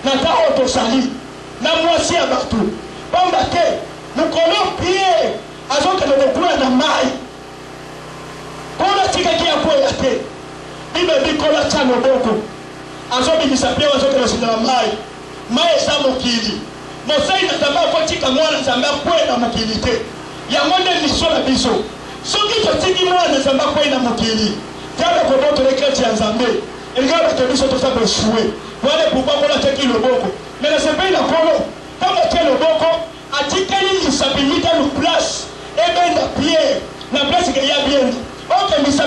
Dans ta haute salie, dans moi aussi à partout. Bon, nous collons pied, à ce que nous coulons dans la maille. Kola tika kia kwa yate. Bibe bikola chano boko. Azo bimisapia wazo kena sindala mai. Mai sa mokili. Mosai na tamba kwa tika mwana zamba kwe na mokili te. Ya mwende miso na biso. Soki to tiki mwana zamba kwe na mokili. Tiabe koboto le kreti ya zambe. Elgawa ke biso to sabe shue. Wale pupa kola teki lo boko. Mena sepe na kolo. Kama ke lo boko. Atika li isabilita no place. Ebe na pierre. Na place ke ya bien. Ok, mais ça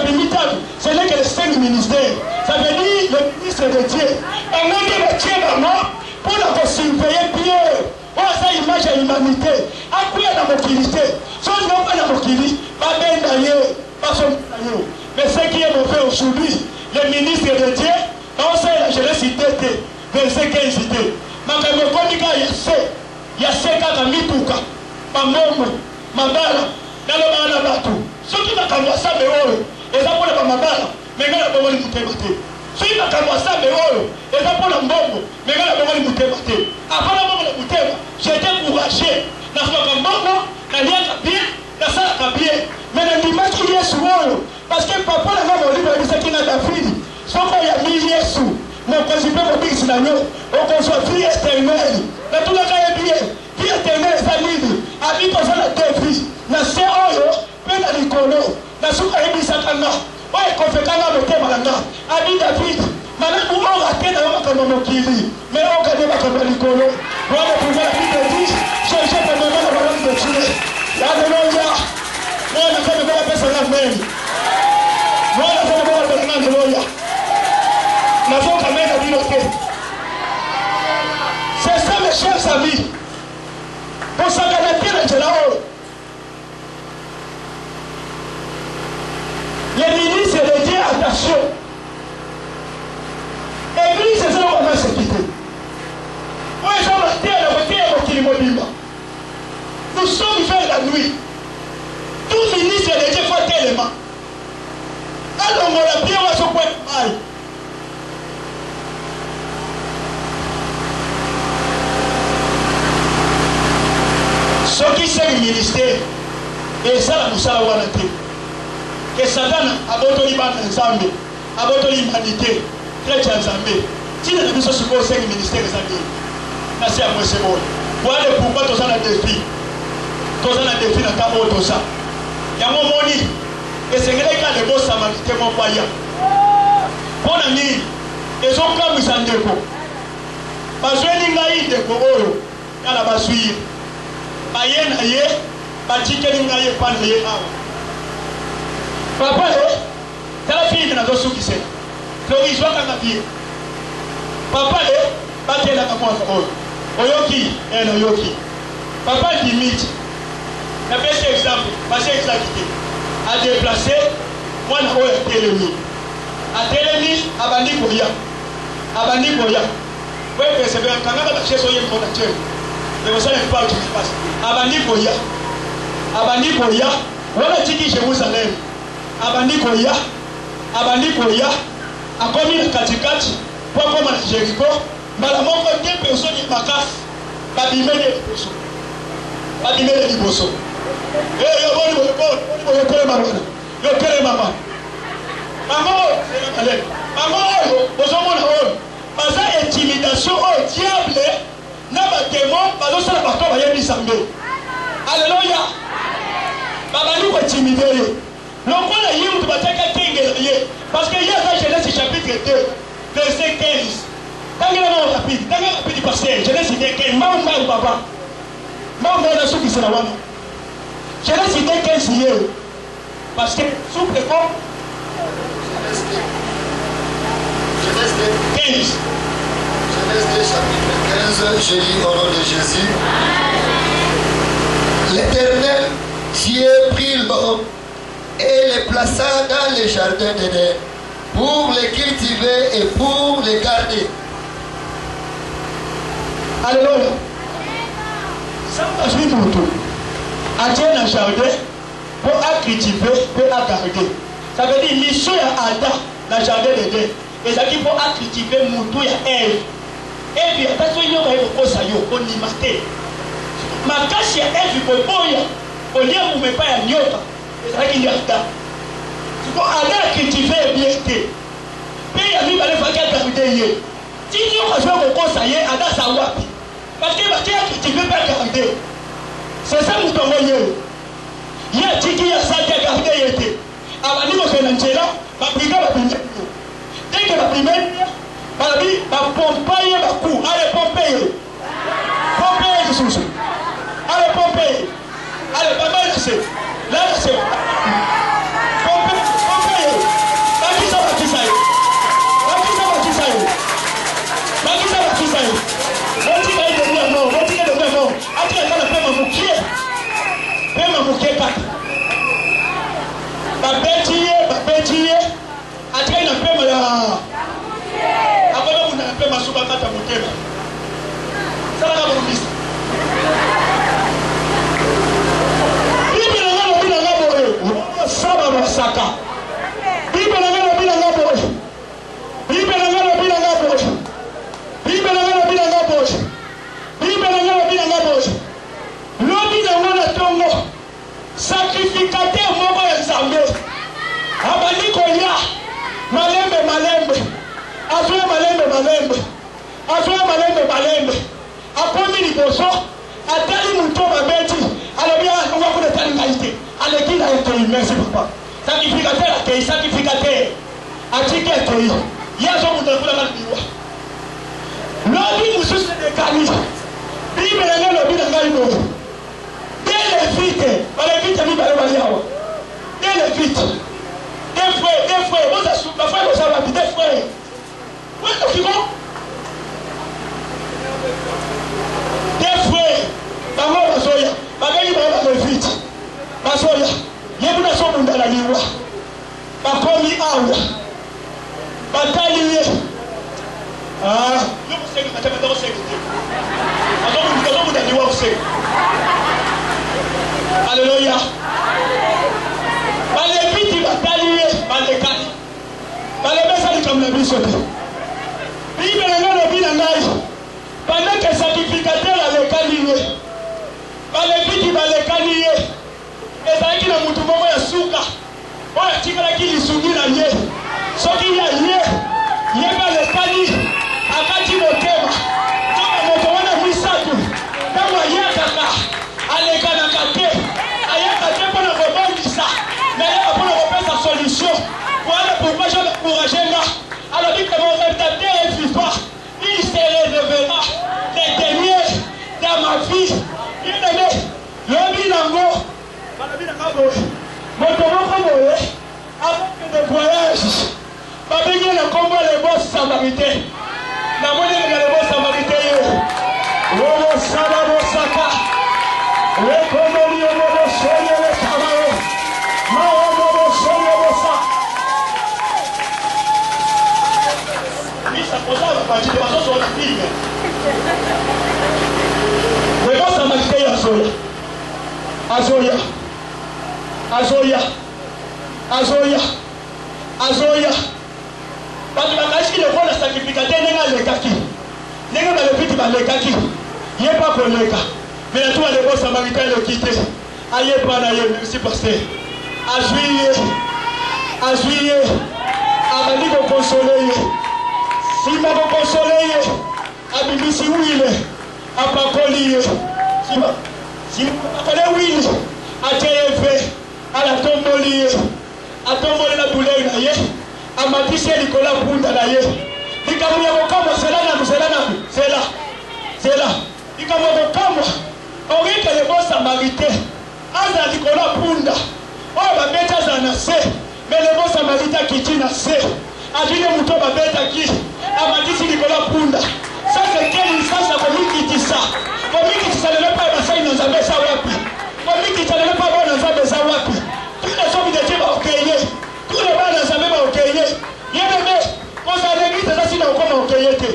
ce n'est que le cinq ministères. Ça veut dire le ministre de Dieu. Et nous devons Dieu maman pour la surveiller Pierre. Oh, ça image à l'humanité. À quoi la mobilité? Si on n'a pas la mobilité, pas bien d'ailleurs, pas son d'ailleurs. Mais ce qui est mauvais aujourd'hui, le ministre de Dieu, on sait la jeunesse cité, verset 15 cité. Ma comica, il y a 5 ans, Mituka, ma momo, ma bala, dans le bala bateau. Ce qui m'a camoué ça, mais oh, et ça pour la mabala, mais il y a un moment où il m'a ce qui m'a camoué ça, mais oh, et ça pour la bombe, mais il y a un moment où il m'a après la bombe, j'ai été encouragé. Dans ce moment, la lien a bien, la salle a bien, mais le dimanche qui est souvent, parce que papa n'a pas libre de ce qu'il a d'Afrique, sauf qu'il y a mis Yesu, mon président de Bix Nagno, on conçoit vie éternelle, mais tout le cas est bien, vie éternelle, ça livre, habite dans la défi, la COE. Pena likolo na suka hibi sakanga oye kofekanga motema nanga abi David Malamu on a tenu à comme mon kili, mais on gagne pas comme les colons. Voilà pouvoir la vie de Dieu. Cherchez ta maman la parole de Dieu. Alléluia. Moi je fais de la personne la même. Moi je fais de la personne alléluia. Nous avons quand même la vie. C'est ça mes chers amis. Pour s'engager dans là-haut. Les ministres de Dieu, attention. L'église, c'est ça qu'on va se quitter. Moi, je vais la terre, nous sommes vers la nuit. Tout ministre de Dieu faut tellement. Alors, on a bien à ce point de mal. Ce qui c'est le ministère, et ça, nous savons la terre. Que Satan a botoli ban ensemble, a botoli humanité, chrétien ensemble. Si nous avons ce qu'on sait le ministère des amis, c'est à moi c'est bon. Voilà pourquoi tous en a défi. Tous en a défi dans ta mot tout ça. Il y a mon moni. Et c'est vrai qu'il y a des beaux samaritains mon voyant. Bon ami, ils ont comme ils s'en déco. Parce que les gars ils déco oro, il y a la basuille. Bayen aye, bachike les gars ils parlent les papa la fille qui n'a pas souki c'est Floris va quand la vie papa batte la maman oyoki oyoki papa limite la best exemple passé exacté à déplacer moi na oyo à télémi abandi boya ouais persévérer quand on va chercher son montateur et vous savez pas ce qui se passe abandi boya voilà tiki Jérusalem abandi koya akomi na katikati kwa koma na Jericho mbala moko te personne makasi babimele liboso yo boni mama bozomona oyo baza intimidation oyo diable na badémon bazosala bato bayebisa mbe alleluya babandi kointimide ye donc on a eu une bataille parce qu'il y a dans Genèse chapitre 2, verset 15. Dans le rapide passé, Genèse 15, Maman Baba. Maman a su qui c'est la one. Genèse 15 hier. Parce que sous le corps. Genèse 15. Genèse chapitre 15, je lis au nom de Jésus. L'Éternel, Dieu prit l'homme et les plaça dans les jardins d'Éden pour les cultiver et pour les garder. Alléluia. Ça va suivre tout. Adieu dans le jardin pour cultiver, pour garder. Ça veut dire mission à Adam dans le jardin d'Éden. Et ça qui pour cultiver Moutou et Ève. Et puis, parce qu'il y a un sayo, on y maté. Ma cache à Ève, il faut au lieu où me pas à Nyota. C'est ça qu'il y a là. Tu peux aller cultiver bien été. Puis il y a mis les vagues à garder. Si nous avons un conseiller, Ada Sawapi. Parce que tu as cultivé pas garder. C'est ça que nous t'envoyons. Il y a qui a ça qui a gardé été. Avant de nous faire l'angela, ma brigade va venir. Dès que la première, ma vie va pomper ma coup. Allez, pomper. Pomper les sous. Allez, pomper. Allez, pas mal laisser. Là, c'est pomper. Qui ça va qui ça sacrificateur moko ya Nzambe abandi koya malembe akomi liboso atali muto babeti alobi akonga kuna tali ngaite aleki na etoi merci papa sacrificateur atiki etoi Il y a un homme qui a l'homme qui se décalise. Bible est le bien dans le dès les vite, les vite, dès les vite. Des frères, vous avez des frères. Oui, donc des frères, maman Basoya, Bagani Baba vite. Basoya, Yebuna Somunda la Liwa, Bakomi Awa, Bataliye. Ah, nous vous savez, maintenant c'est alléluia. Les vite, il va t'allier, les cani. Les messages comme la vie sauté. Il va le bien pendant que le sacrificateur a le canier. Les vite, il va le canier. Et ça qui est le mouton, il y a souka. Il y a qui est soumis la yé. Ce qu'il y a yé, il y a le cani. Akati motema. Kama motowana mwisatu. Kama yakaka. Alekana kate. Ayakate pour le rebondissa. Mais il y a pour le sa solution. Voilà pourquoi je m'encourageais là. Alors dit que mon rédacteur est vivant. Il se révélera les derniers dans ma vie. Bien aimé. Le bilango. Avant que de voyage. Pas bien le combat les boss samaritains. La monnaie de les boss samaritains. Robo Salamo Saka. Le Komoli Robo Soye le Kamaro. Mao Robo Soye Bosa. Il s'apposait à partir de la façon sur la fille. Les boss samaritains Azoya. Azoya. Azoya. Azoya. Azoya. Parce que le rôle de sacrificateur n'est pas le kaki. N'est pas le petit le kaki. Il n'est pas pour le cas. Mais tout le bon samaritain le quitter. Aïe, pas d'ailleurs, merci pasteur. À juillet, à Mani de consoler. Si m'a consolé, à Bibisi Will, à Pacoli, si m'a Will, à TF, à la Tomboli, à Tomboli la douleur. Amatisi Nicolas Bunda naye nikamuya kokamba c'est là nikamuya kokamba orike le bon samaritain aza Nicolas Bunda oyo babeta aza na se mais le bon samaritain kiti na se adine muto babeta ki amatisi Nicolas Bunda ça c'est quelle instance ya komikitisa lelo pa basali na nzambe eza wapi komikitisa lelo pa bona nzambe eza wapi tous les hommes de Dieu baokeye tous les bana nzambe baokeye yebebe koza na l'église eza sina kokoma okeye te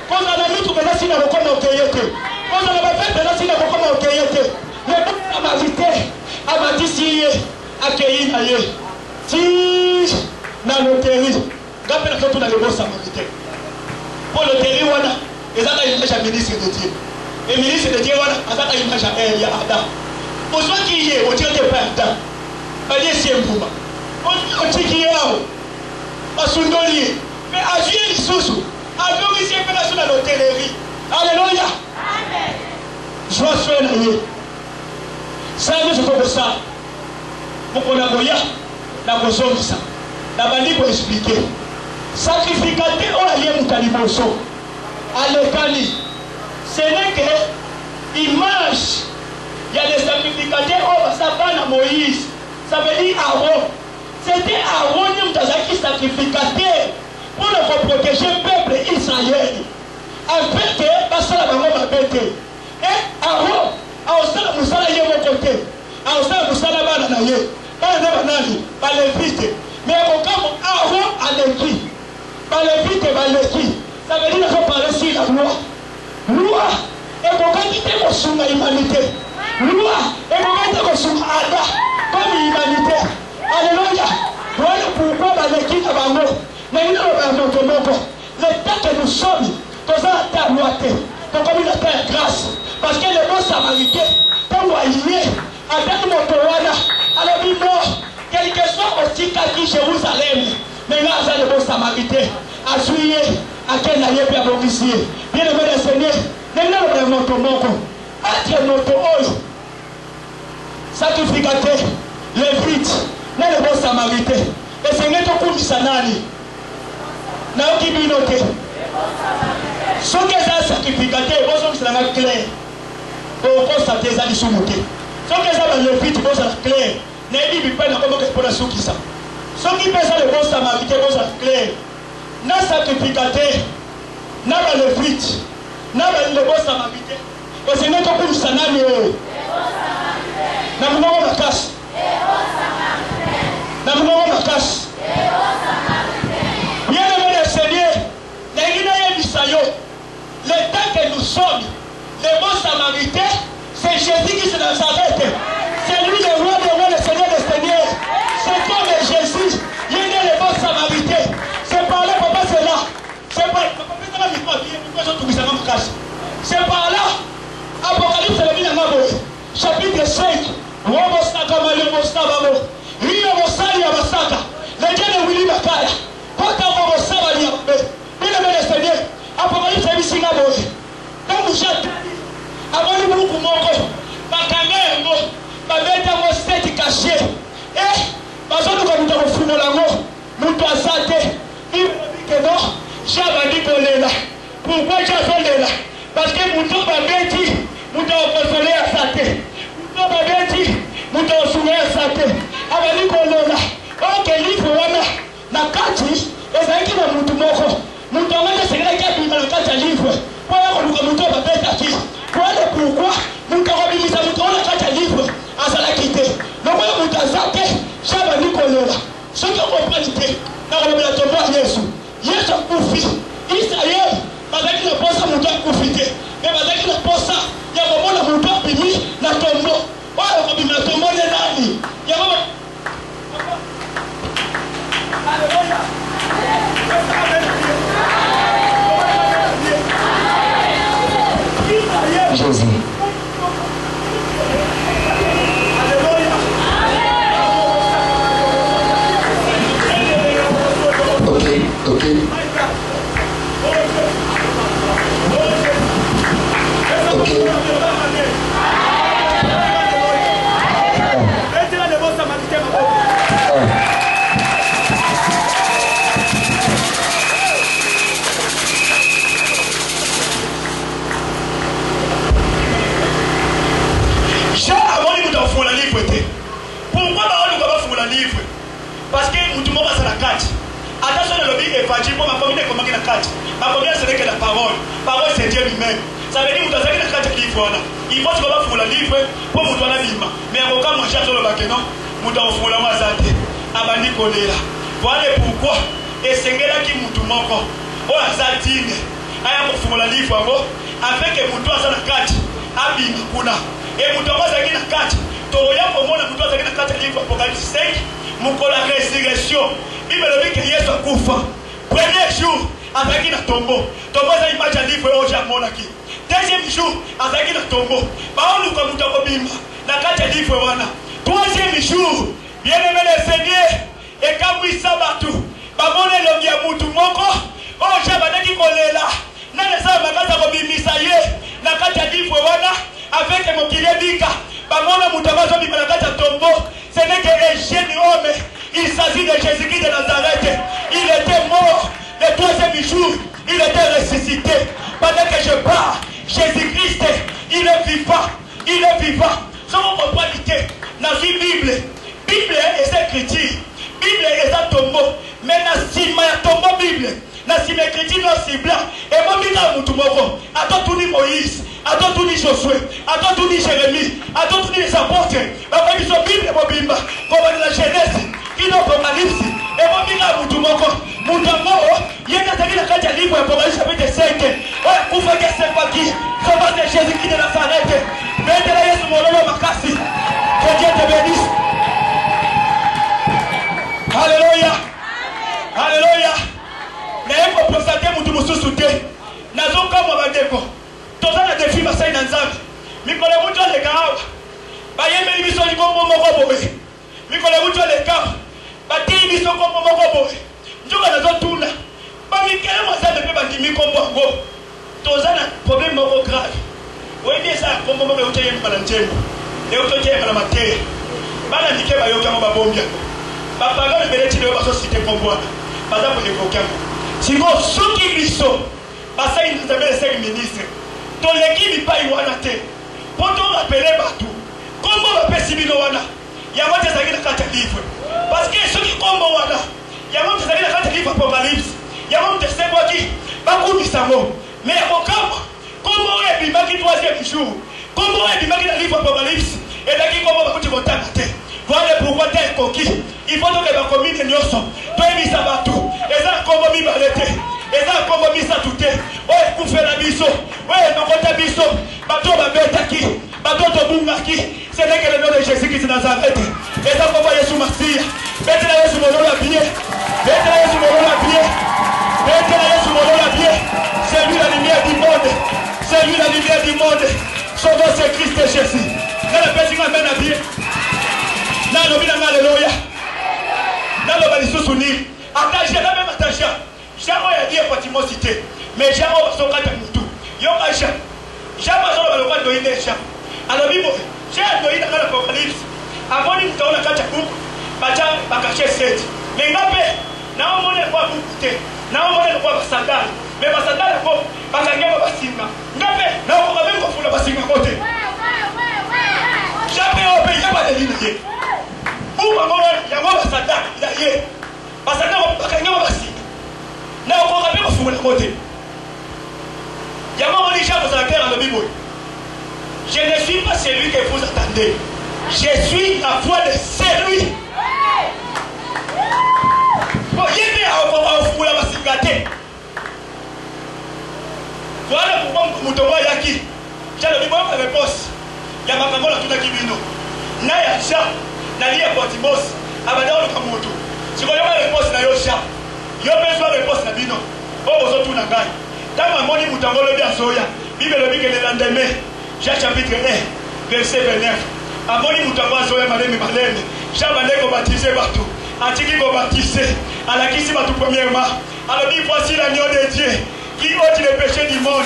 koza na mituka eza sina kokoma okeye te koza na bafete eza sina kokoma okeye te le bon samaritain amatisi ye akei na ye ti na loterie ngape na totuna le bon samaritain po loterie wana ezaka image ya ministre de Dieu et ministre de Dieu wana azaka image ya Adam ozwaki ye otie te pa Adam baliesi embuma otiki ye awo basundoli ye mais ajuye lisusu adorisi epe na so na loterie alleluya joie soe na ye sala nyonso tokosala mokona koya na kozongisa na bandi koexplike sacrificateur oyo alie moto ya liboso alekani ce n'est que image il y a des sacrificateurs oyo basa bana Moïse ça veut dire Aaron c'était Aaron qui sacrificateur pour ne protéger le peuple Israël afin que basala bango babete et Aaron aosala musala ye moko te aosala musala bana na ye bana nde banani balevite mais kokamo Aaron aleki balevite baleki ça veut dire qu'on parle sur la loi ekokaki te kosunga humanité loi ekokaki te kosunga ada comme humanité alléluia voilà pourquoi baleki na bango mais il y a un autre moko le temps que nous sommes dans la terre loi te comme la terre grâce parce que le bon samaritain quand on y est avec moto wana alobi non quel que soit aussi kaki Jérusalem mais là ça le bon samaritain a suivi à quel naïe peut avoir ici bien aimé le Seigneur mais là le moto moko entre moto oyo sacrificateur lévite na le bon samaritain et Seigneur tokumbisa nani nayoki bino te soki eza sacrificateur bozongiselanga clair okosa te eza lisumu te soki eza balevite bozala clair nayebi bipai na komoka mpona sukisa soki mpe eza le bon samarité bozala clair na sacrificateur na balevite na le bon samarité osenge tokumisa nani oyo na mongongo makasi na mongongo makasi bien aimé le Seigneur nalingi nayebisa yo le temps que nous sommes les bons samaritains c'est Jésus-Christ de Nazareth c'est lui le roi des rois le Seigneur des seigneurs c'est comme Jésus il est le bon samaritain c'est par là papa c'est là c'est par c'est par là Apocalypse le bin ngabo chapitre 5 robo saka malio mosabamo riyo mosali ya basaka legende wili bakaya kota robo sabali ya be bila mele Seigneur Apocalypse bisi ngabo tangu jata abali buku moko bakangengo babeta mo seti caché bazodu ka muto kofumola ngo muto asate que non j'avais dit qu'on est là pourquoi j'ai là parce que muto babeti muto opposole ya sate muto babeti muto osume ya sate abali qu'on est là ok livre wana na kati ezaki na mutu moko muto ngane sekela ki abima na kati ya livre kwa yako luka muto babeta ki kwa le pourquoi muto kobimisa muto na kati ya livre asala kite donc muto asate j'avais dit qu'on est là ce que comprendre te na kolobela tombo ya Yesu Yesu akufi Israel bazaki na posa muto akufi te mais bazaki na posa ya komona muto abimi na tombo oyo kobima na tombo ne nani ya mama Jésus. Ok. Parce que tout le monde a la carte. Attention à l'objet évangile pour ma famille est comme la carte. Ma famille c'est que la parole. Parole c'est Dieu lui-même. Ça veut dire que vous avez la carte qui livre là. Il faut que vous faire la livre pour vous donner l'ima. Mais quand mon cherche le bac non, vous devez faire la mazate. Abandi kolela. Voilà pourquoi et c'est là qui mutu moko. O azatine. Aya pour faire la livre avant avec que mutu a la carte. Abi kuna. Et mutu a la carte. Toya pour moi mutu a la carte livre Apocalypse 5. Mon la résurrection. Il me dit que Yesu akufa. Premier jour, avec la tombeau. Tombeau c'est image à livre au Japon aquí. Deuxième jour, avec la tombeau. Baonu comme nous t'avons bim. La carte livre wana. Troisième jour, bien aimé le Seigneur. Et quand vous sabatu, bamone longi ya mutu moko. Oh Japon qui kolela. Na les hommes bakata ko bimisaye. La carte livre wana avec mon kilebika. Bamone mutamazo bima la carte tombeau. Ce n'est qu'un jeune homme. Il s'agit de Jésus-Christ de Nazareth. Il était mort. Le troisième jour, il était ressuscité. Pendant que je parle, Jésus-Christ, il est vivant. Il est vivant. Ça vous comprenez. Dans la Bible, Bible est écriture. Bible est un tombeau. Mais dans la tombeau Bible, dans la écriture c'est blanc. Et moi, je suis mort. Attends, tout dit Moïse. Attends, tout dit Josué. Attends, tout dit Jérémie. Attends, tout dit les apôtres. La Bible est Bible. Comme dans la Genèse. Il a Apocalypse. Et moi, je suis mort. Mon amour, il y a un livre Apocalypse chapitre 5. Vous faites que c'est pas qui. Ça va de Jésus-Christ de Nazareth. Mais de la Yesu Molomo Makasi. Que Dieu te bénisse. Alléluia. Alléluia. Mais il faut procéder à mon sous-souté. Nazo comme on va dire. Tout ça, les défis, ma saille dans Zambie. Mais quand les gens les gars, bah, il y a une mission qui comme mon robot. Mais quand les gens les gars, bah, il y a une mission comme mon robot. Je vais dans tout là. Bah, mais quel est mon salle de paix, bah, qui comme mon robot. Tout ça, un problème grave. Oui, bien ça, comme mon robot, il y a une balantière. Et autre qui est dans la matière. Bah, l'indiqué, bah, il y a un bombe. Bah, par exemple, les bénéficiaires de la société comme moi. Par exemple, les coquins. siko soki biso basali nzambe le 5 ministre toleki bipai wana te po torapele bato kombo bapesi bino wana yango te ezalaki na kati ya livre parce que soki kombo wana yango te ezalaki na kati ya livre apocalypse yango te esengwaki bakumisa yango mais ya kokamba kombo oyo ebimaki 3e jour kombo oyo ebimaki na livre apocalypse ezalaki kombo bakuti kotanga te voilà pourquoi te ekoki il faut toke bakomine nyonso toyebisa bato eza kombo mibale te eza kombo misato te oyo ekufela biso oyo enokota biso bato babetaki bato tobungaki ce n'est que le nom de Jésus Christ de Nazareth eza kombo Yesu Masiya betela Yesu mololo ya bien betela Yesu mololo ya bien betela Yesu mololo ya bien c'est lui la lumière du monde c'est lui la lumière du monde son nom c'est Christ Jésus nana pesi nga mena bien nalobi nanga alleluya naloba lisusu nini attaché na même attaché Jean a dit à Patimosi te mais Jean a son kata mutu yoka Jean Jean a son le roi de Inde Jean alors bibo Jean doit ir dans l'Apocalypse avant de tourner la kata book bacha bakache 7 mais ngape na omone kwa book te na omone kwa basandal mais basandal ko bakangema basinga ngape na ko ba ko fula basinga kote jamais au pays pas de ligne pour amona ya mo basandal ya ye basandal bakangema basinga na on va bien fouler la côté. Il y a un déjà dans la terre dans la Bible. Je ne suis pas celui que vous attendez. Je suis la foi de celui. Bon, il y a un fouler la basingate. Voilà pourquoi Moutoba Yaki. J'ai le Bible la réponse. Il y a ma parole à tout qui vient. Naya Jean, Nali à Portimos, Abadao le Kamoto. Si vous avez la réponse, Naya Jean. Yo besoin de réponse na bino o bozo tuna ngai tama moni mutangolo bia soya bible bike le lendemain Jean chapitre 1 verset 29 amoni mutango soya malemi Jean bandeko baptiser bato atiki ko baptiser alakisi bato premièrement alors dit voici l'agneau de Dieu qui ôte les péchés du monde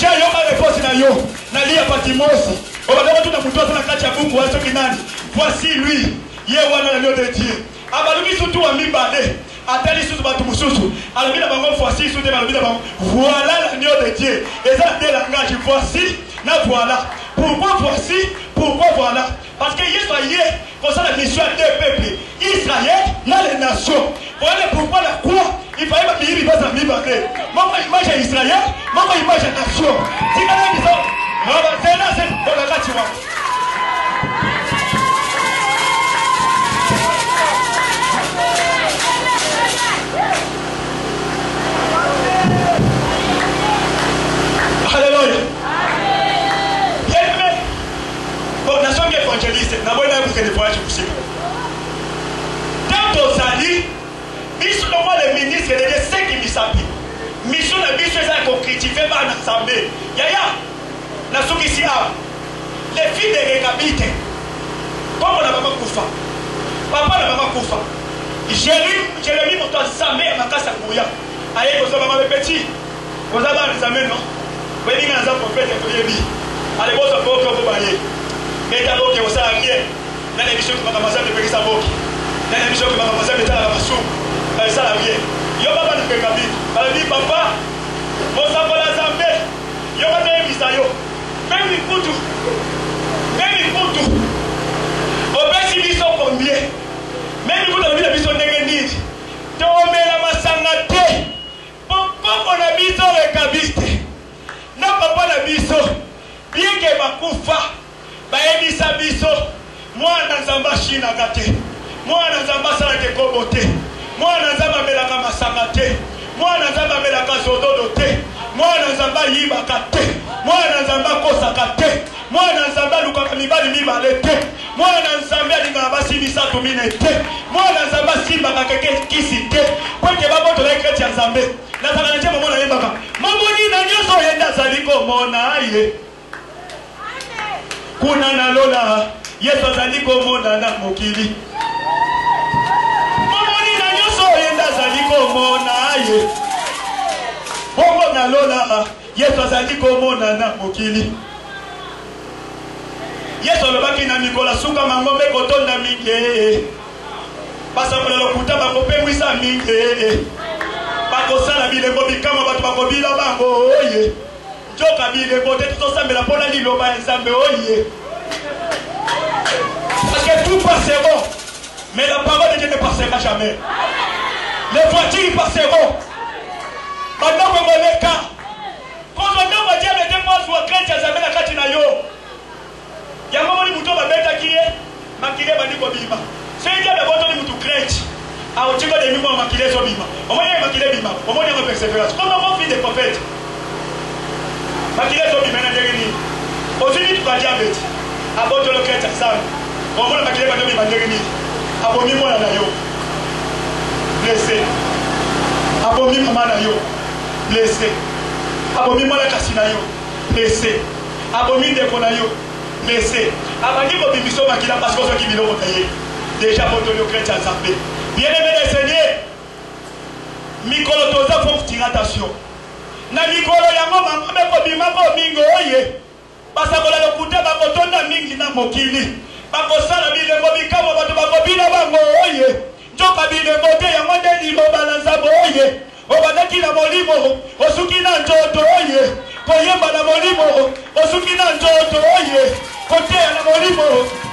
Jean yo ba réponse na yo na lia Patimosi o badako tuna mutoa na kati ya buku waso kinani voici lui ye wana l'agneau de Dieu abaluki surtout wa mibale atali sous batou mususu alobi na bango voici sous de alobi na bango voilà l'agneau de Dieu et ça c'est langage voici na voilà pourquoi voici pourquoi voilà parce que Israël comme ça la mission des peuples Israël dans les nations voilà pourquoi la croix il fallait pas qu'il y ait pas d'amis barrés moi image à Israël moi image à nation si quand même ils ont c'est là c'est pour la tu vois. Alléluia. Bien-aimé. Bon, nation évangéliste, n'a pas eu de voyage possible. Tant aux alliés, mission de moi les ministres de Dieu, c'est qui m'isapit. Mission de mission c'est qu'on critique par l'assemblée. Yaya, nation qui s'y a. Les filles de Récabite, comme on a maman Koufa, papa na maman Koufa. Jérémie mon toi Samé à ma casse à Kouya. Aïe, vous avez maman petit. Vous avez les amis, non? Vous avez dit que vous avez prophète pour les vies. Allez, vous avez fait pour bailler. Mais d'abord, vous savez rien. Dans l'émission qui m'a commencé à me faire ça, dans l'émission qui m'a commencé à me faire la massou, ça n'a rien. Yo papa ne fait pas vite. Elle dit, papa, vous savez la Zambé. Yo pas de visa yo. Même Ikutu. Même Ikutu. Au bas, ils sont combien? Même Ikutu, on a vu la mission négative. Tomé la massangate. Pourquoi on a mis dans les cabites? Non, papa la biso. Bien que ma koufa. Baebisa biso. Moi, Nazamba China gate. Moi, Nazamba Salate Kobote. Moi, Nazamba Melaka Masangate. Moi, Nazamba Melaka Zododote. Moi, Nazamba Yibakate. Moi, Nazamba Kosakate. Moi, Nazamba Lukakanibali Mibalete. Moi, Nazamba Ligabasi Misato Minete. Moi, Nazamba Simba Kakeke Kisite. Pour que Babo te l'écrit à Zambé. Nazamba Nje Momo na Yembaka. Mamoni na nyoso yenda zaliko mona aye. Kuna na lola. Yesu zaliko mona na mokili. Mamoni na nyoso yenda zaliko mona aye. Bongo na lola. Yesu zaliko mona na mokili. Yesu lobaki na mikola suka mangombe kotonda mingi. Basa kola lokuta bakope mwisa mingi. Bakosala bila bilembo bikama bato bakobila bango oye njoka bilembo te tozosambela mpona liloba ya nzambe oye parce que tout passeront mais la parole de Dieu ne passera jamais les voitures passeront bandako moleka kozondo modia mete mwasi wa kreti ya nzambe na kati na yo yango moni mutu babetaki ye makile bandi kobima soki abe botoli mutu kreti aotingo de mimo makile ezobima omoni ye makile bima omoni yango persévérance comme mon fils de prophète makile ezobima na ndenge nini ozwi mituka diabete abotolo kreti ya nzambe omona makile bazobima ndenge nini abomi mwana na yo blessé abomi mama na yo blessé abomi mwana kasi na yo blessé abomi ndeko na yo blessé abandi kobimiso makila parce que soki biloko na ye déjà botolo kreti ya nzambe bien-aimé le Seigneur mikolo toza faut tirer attention na mikolo yango mama mekobima ko mingo oye basakola lokuta bakotonda mingi na mokili bakosala bilembo bikamo bato bakobina bango oye njoka bilembo te yango nde liloba na nzambe oye obandaki na molimo osuki na nzoto oye koyemba na molimo osuki na nzoto oye koteya na molimo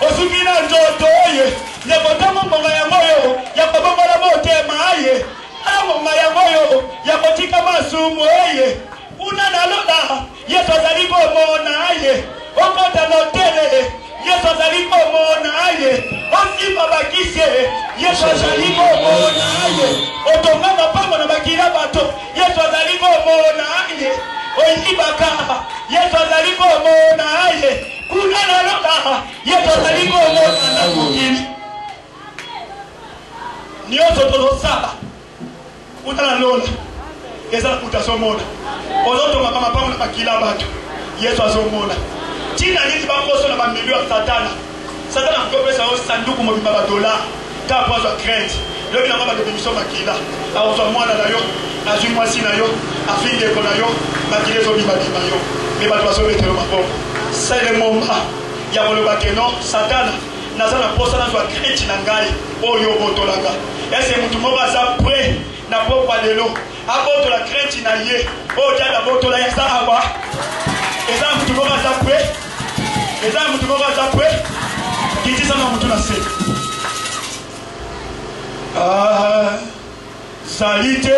osuki na nzoto oye nekotango mbonga yango yo ya kobongola motema aye ala mbonga yango yo ya kotika masumu oye kuna naloba yesu azali komona aye okota notele yesu azali komona aye osimba bakise yesu azali komona aye otonga mapango na bakila bato yesu azali komona aye oyibaka yesu azali komona aye kuna naloba yesu azali komona na mokili nyonso tozosala kuta na lola ezala kuta azomona ozotongaka mapango na bakila bato yesu azomona ntina nini bakosola bamilio ya satana satana akopesa yo sanduku mobimba badola ka po azwa crainte lobi nango bato bimiso makila akozwa mwana na yo azwi mwasi na yo afii ndeko na yo makila ezobimabima yo me bato bazobetelo maboko c'est le moment ya koloba ke non satana naza na posa nazwa crainte na ngai oyo obotolaka ese mutu moko aza pre na pokwa lelo abotola crainte na ye oyo tiaka abotola eza awa eza mutu moko aza pre eza mutu moko aza pre kitisanga mutu na se zali te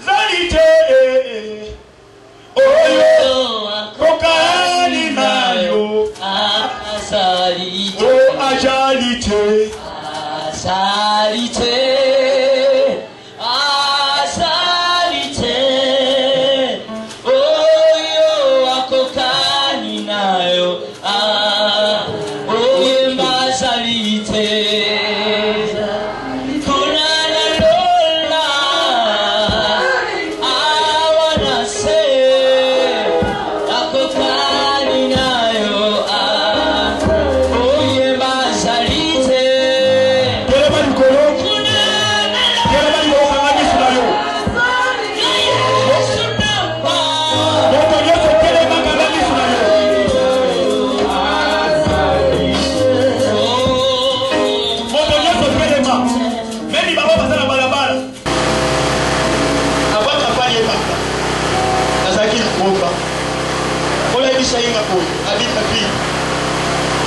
zali te oyo kokani nayo ajalite oyo akokani nayo oyemba salite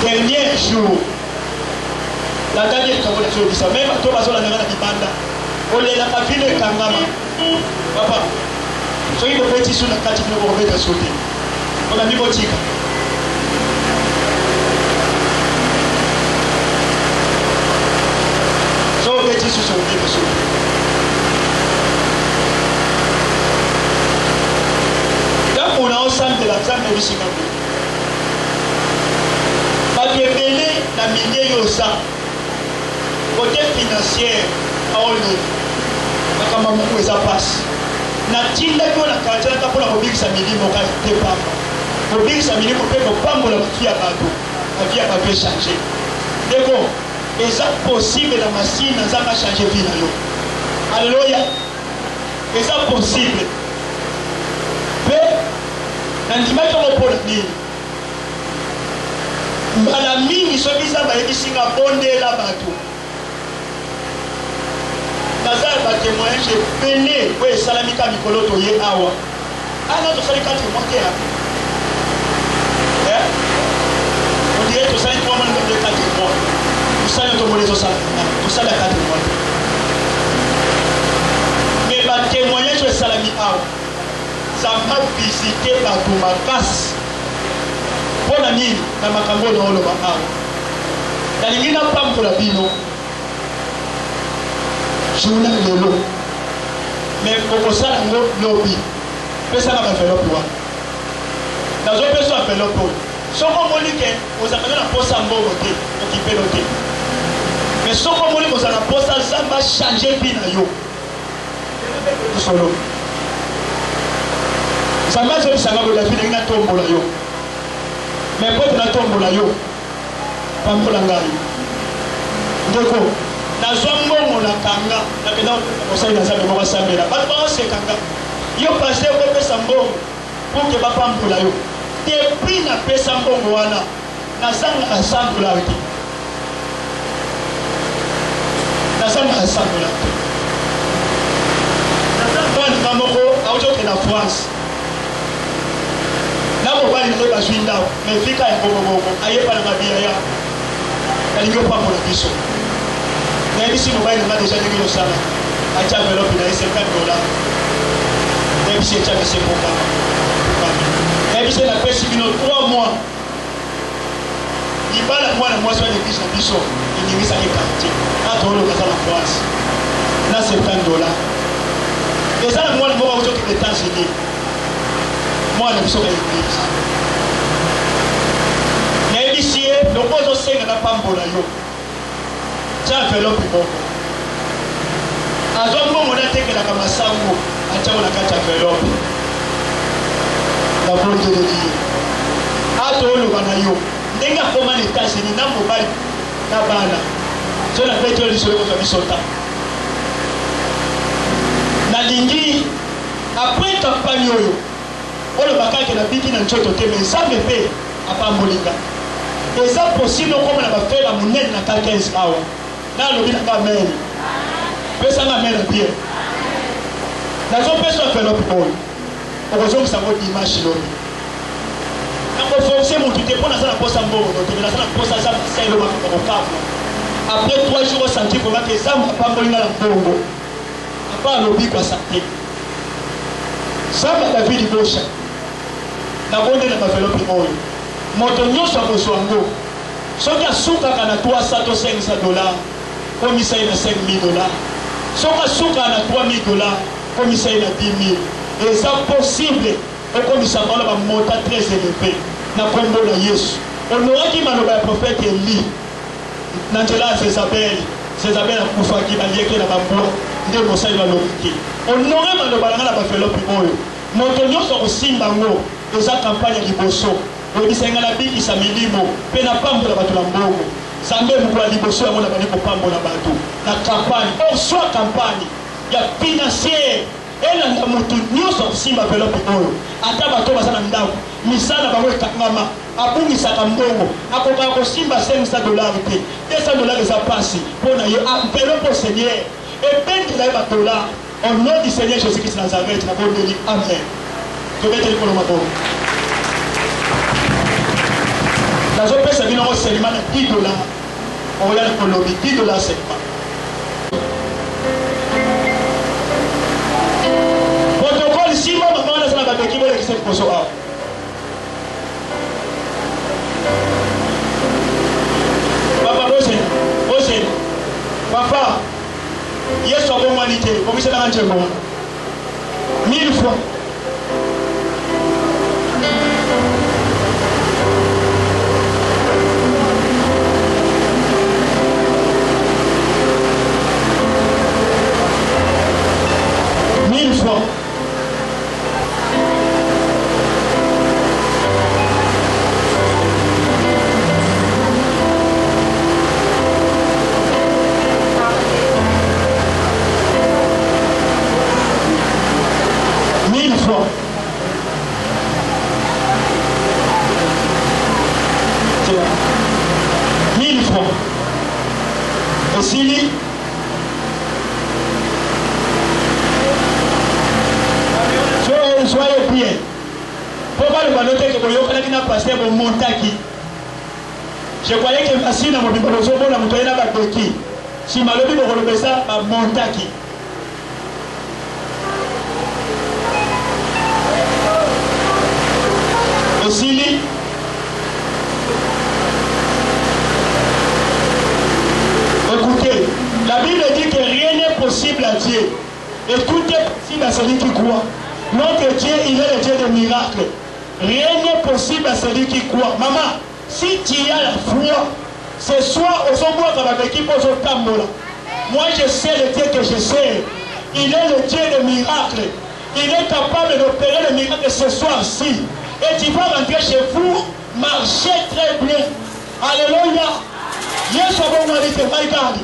dernier jour la date est comme les autres même toi bazo la ngana kibanda ole la kavile kangama papa so il petit sur la kati pour mettre sauter on a mis botika so petit sur son petit sauter donc on a ensemble de la femme de Singapore ebele na milieu yosa côté financier aolo makambo moko eza pasi natindaki oyo na kantianaka mpona kobikisa milimo te pamba kobikisa milimo mpe kopambola bavi ya bato bavi ya bato echange ndeko eza possible na masine nzambe achange vi na yo alleluya eza possible mpe nandimaki yango mpona nini mbala mingi soki nzambe ayebisinga bondela bato témoignage ebele oyo esalami ka mikolo toye awa ana tosali 4 mois te on dirait tosali 3 mois de 4 mois tosali tomoni tosala 4 mois mais batémoignage oyo esalami awa zamba visite bato makasi mpona nini na makambo na oloba awa nalingi napambola bino journal lelo mais okosala yango lobi pesanga baenvelope wana nazopesa envelope oyo soko omoni ke ozalaka na posa mbongo te okipelo te mais soko omoni kozala na posa zamba change vi na yo tosolo nzambe azobisanga bola vi ndenge natombola yo mais mpo te natombola yo pambola ngai ndeko nazwa mbongo na kanga nakenda kosali na nzambe moko asambela bato baosekanga yo paster okopesa mbongo mpo ke bapambola yo depuis napesa mbongo wana nazanga asambola te nazanga asambola te nazanga baninga moko autoke na France na mobali naye bazwi ndako mais fika ya bokoboko ayepa na mabiya ya nalingi opambola biso nayebisi mobali nanga deja ndenge yosala atia envelope na ye $50 nayebisi etiaka sekoka nayebisi napesi bino 3 mois libala mwana mwasi wa l'église na biso eningisaki quartier atoloka aza na France na $50 eza na mwana moko auzokende États-Unis mwana biso ka église nayebisi ye loko ozosenga na pambola yo tia envelope moko azwa mbongo natekelaka masango atiako na kati ya envelope nabondeleli ye atoloba na yo ndenge akoma na États-Unis na mobali na bana so na peti oyo lisolo kozwa biso ta nalingi apres kampagne oyo olobakaki nabiki na nzoto te me nzambe mpe apambolinga eza possible okoma na bafere monene na ka 15 awa nalobi nanga amen pesanga amen na bien nazopesa envelope oyo okozongisa ngo dimanche lobi nakoforce motu te mpo naza na posa mbongo te me naza na posa aza maselo makambo kokabwa après 3 jours osenti komaka ezamba apambolinga na mbongo apa alobi kwasa te samba david bosha nabonde na baenvelope oyo moto nyonso akozwa yango soki asukaka na $300 to $500 komisa ye na $5,000 soki asukaka na $3,000 komisa ye na $10,000 eza possible okomisa bango na bamota très élevé na kombo na yesu onoraki maloba ya prophète Eli na nzela ya Jezabel akufaki balieki na bambwa nde mosali balobiki honore maloba nanga na baenvelope oyo moto nyonso akosimba yango eza kampagne ya liboso oyebisa na bikisa milimo mpe na pambola bato na mbongo nzambe mokolo ya liboso yango na bandi kopambola bato na campagne osoi campagne ya financiere elanda moto nyonso akosimba envelope oyo ata bato baza na ndako misala bango ekangama abungisaka mbongo akokaka kosimba $500 te $200 eza pasi mpo na ye envelope au seigneur ebendela ye $. Au nom du Seigneur Jésus-Christ de Nazareth, na bondeli amen. Tobeteli kolo mabongo. Nazopesa bino ngo selima na $10. Oya na kolobi $10 selima. Protocole sima mama na sana babeki bole kise koso a. Papa Bose. Papa Yesu abomwanite komisa na nje mbona 1000 fois na pasteur Montaki. Je croyais que Massine a mon bimbo na mutoyena ba doki. Si malobi bo kolobesa ba Montaki. Osili écoutez, la Bible dit que rien n'est possible à Dieu. Et tout est possible à celui qui croit. Notre Dieu, il est le Dieu de miracles. Rien n'est possible à celui qui croit. Maman, si tu as la foi, ce soir, au sommet de l'équipe, moi je sais le Dieu que je sais. Il est le Dieu de miracles. Il est capable d'opérer le miracle ce soir-ci. Et tu vas rentrer chez vous, marcher très bien. Alléluia. Yesu abomwalite maikani.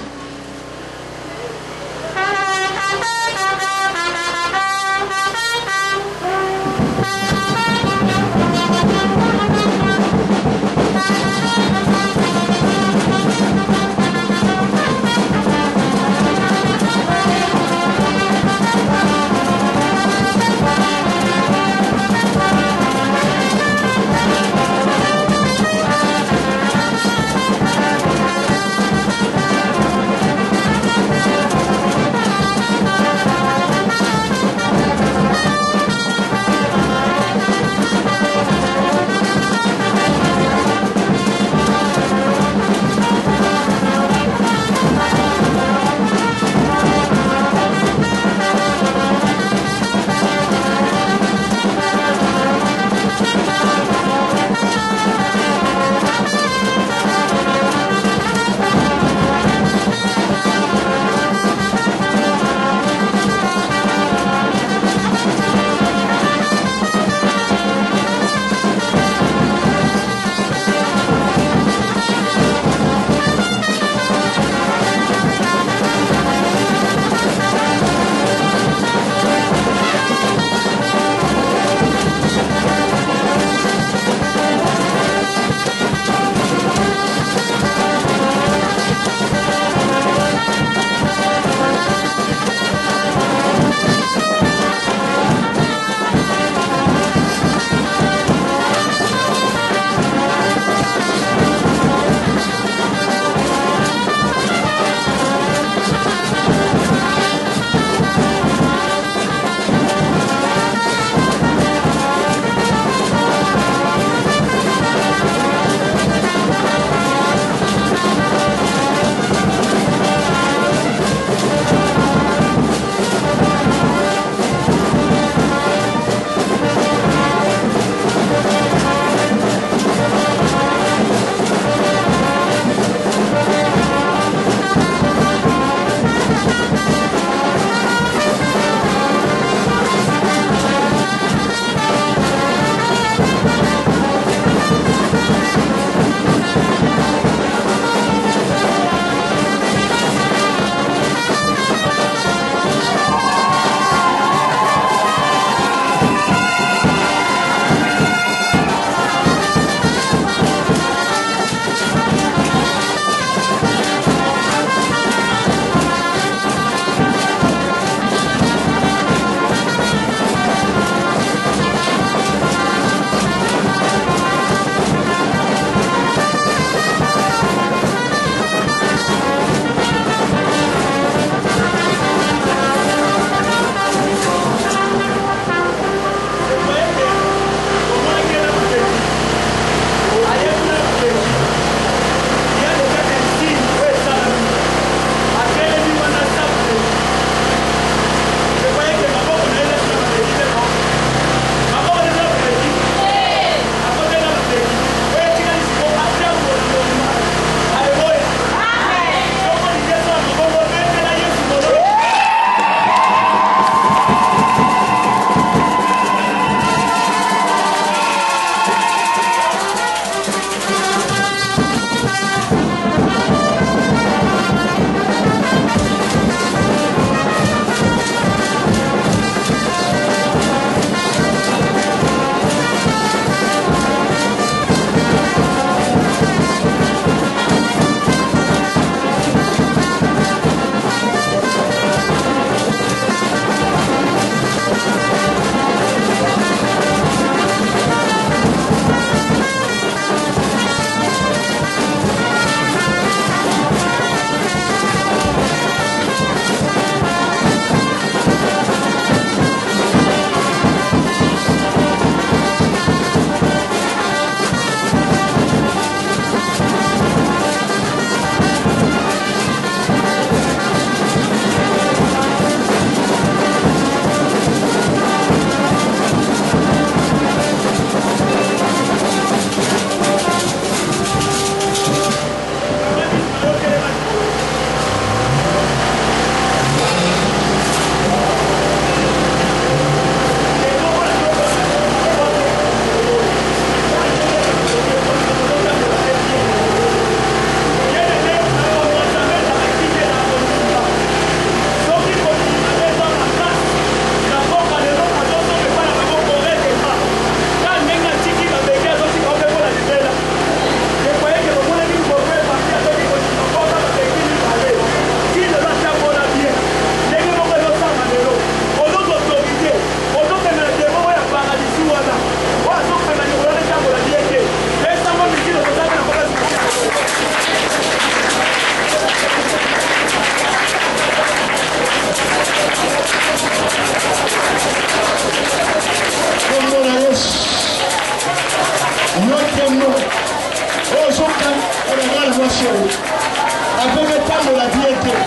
avec le temps de la vie était.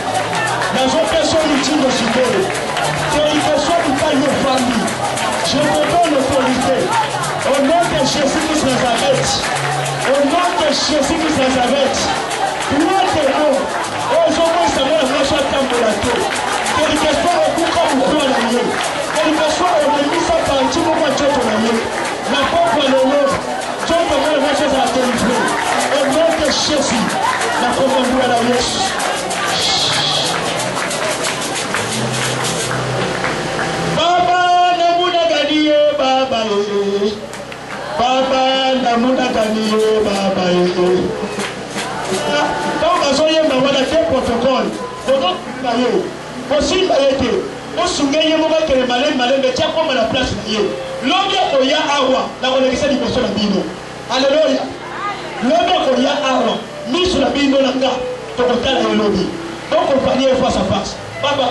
Dans une personne utile de supporter. C'est une personne qui parle de famille. Je te donne l'autorité. Au nom de Jésus-Christ de Nazareth. Au nom de Jésus-Christ de Nazareth. Toi, t'es bon. Aujourd'hui, ça va la chose à temps de la terre. Quelque soit au bout comme vous pouvez la mienne. Quelque soit au début, ça partit pour moi, Dieu ton ami. La pauvre le nom. Dieu te met la chose à la délivrer. Au nom de Jésus. La pauvre nous à la Yesu. Baba namuna ganiye baba ye. Baba namuna ganiye baba ye. Donc azoye mawala te protocole. Donc baye. Aussi baye te. O sungeye mo ba kere malé mais tia comme la place baye. L'homme ko ya awa na ko lekisa di personne bino. Alléluia. L'homme ko ya awa ni sur la bino nanga to ko tala lobi. Donc on panier face à face. Baba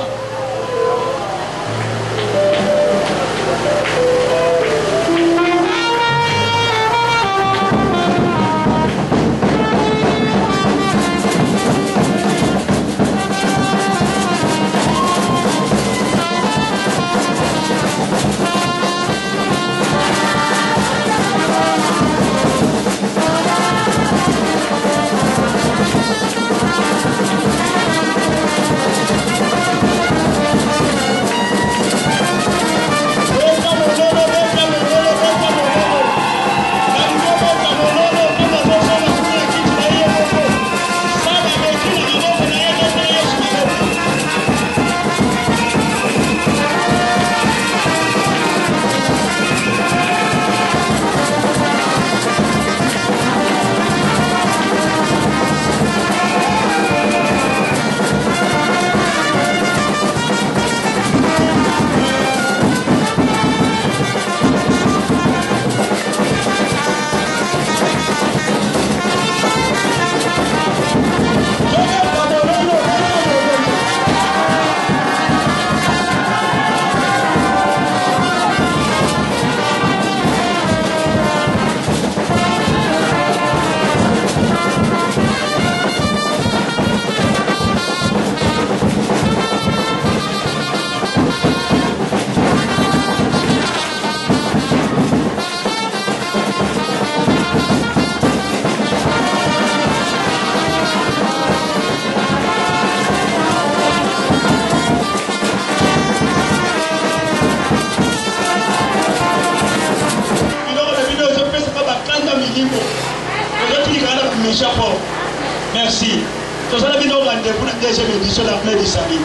merci. Tout ça, nous avons rendez-vous dans la deuxième édition de la Plaine du Salut.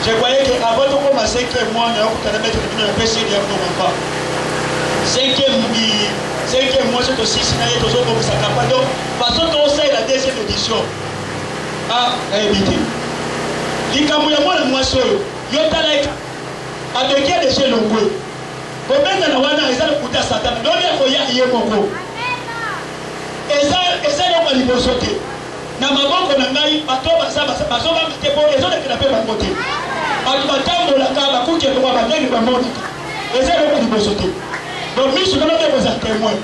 Je croyais qu'avant de commencer, 5e mois, nous allons mettre le PC de nos enfants. 5e mois, c'est aussi si nous avons commencé à campagne. Donc, parce que c'est la deuxième édition. Ah, éviter. Likamuyamola mwasoyo, yotaleka. Avec qui est chez le goué. Combien de wana ils ont coûté Satan. Donc, il y a yemoko. Et ça, on va les sauter. Na maboko na ngai batoba bazoba mtepo ezo de kinape bangote atu batambo la kaba kuke kwa banyengi kwa monika eza ko libosote donc misu na ke boza témoin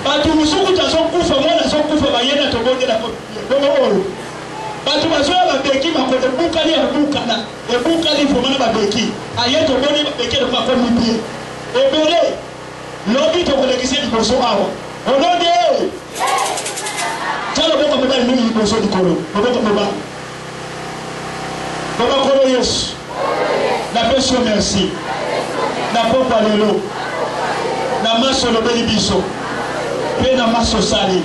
batu musuku tazo kufa mwana zo kufa bayena to bonde la bongo batu bazoya babeki makote bukali ya bukana e bukali fo mana babeki ayeto bonde babeki de kwa komibie ebele lobi to ko lekise liboso awa onode Talo boko meba ni mimi boso di kolo. Boko meba. Baba kolo Yesu. Na peso merci. Na poko alelo. Na maso lo beli biso. Pe na maso sali.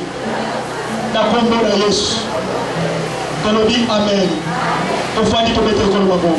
Na kombo na Yesu. Tolobi amen. Tofandi to bete kolo babo.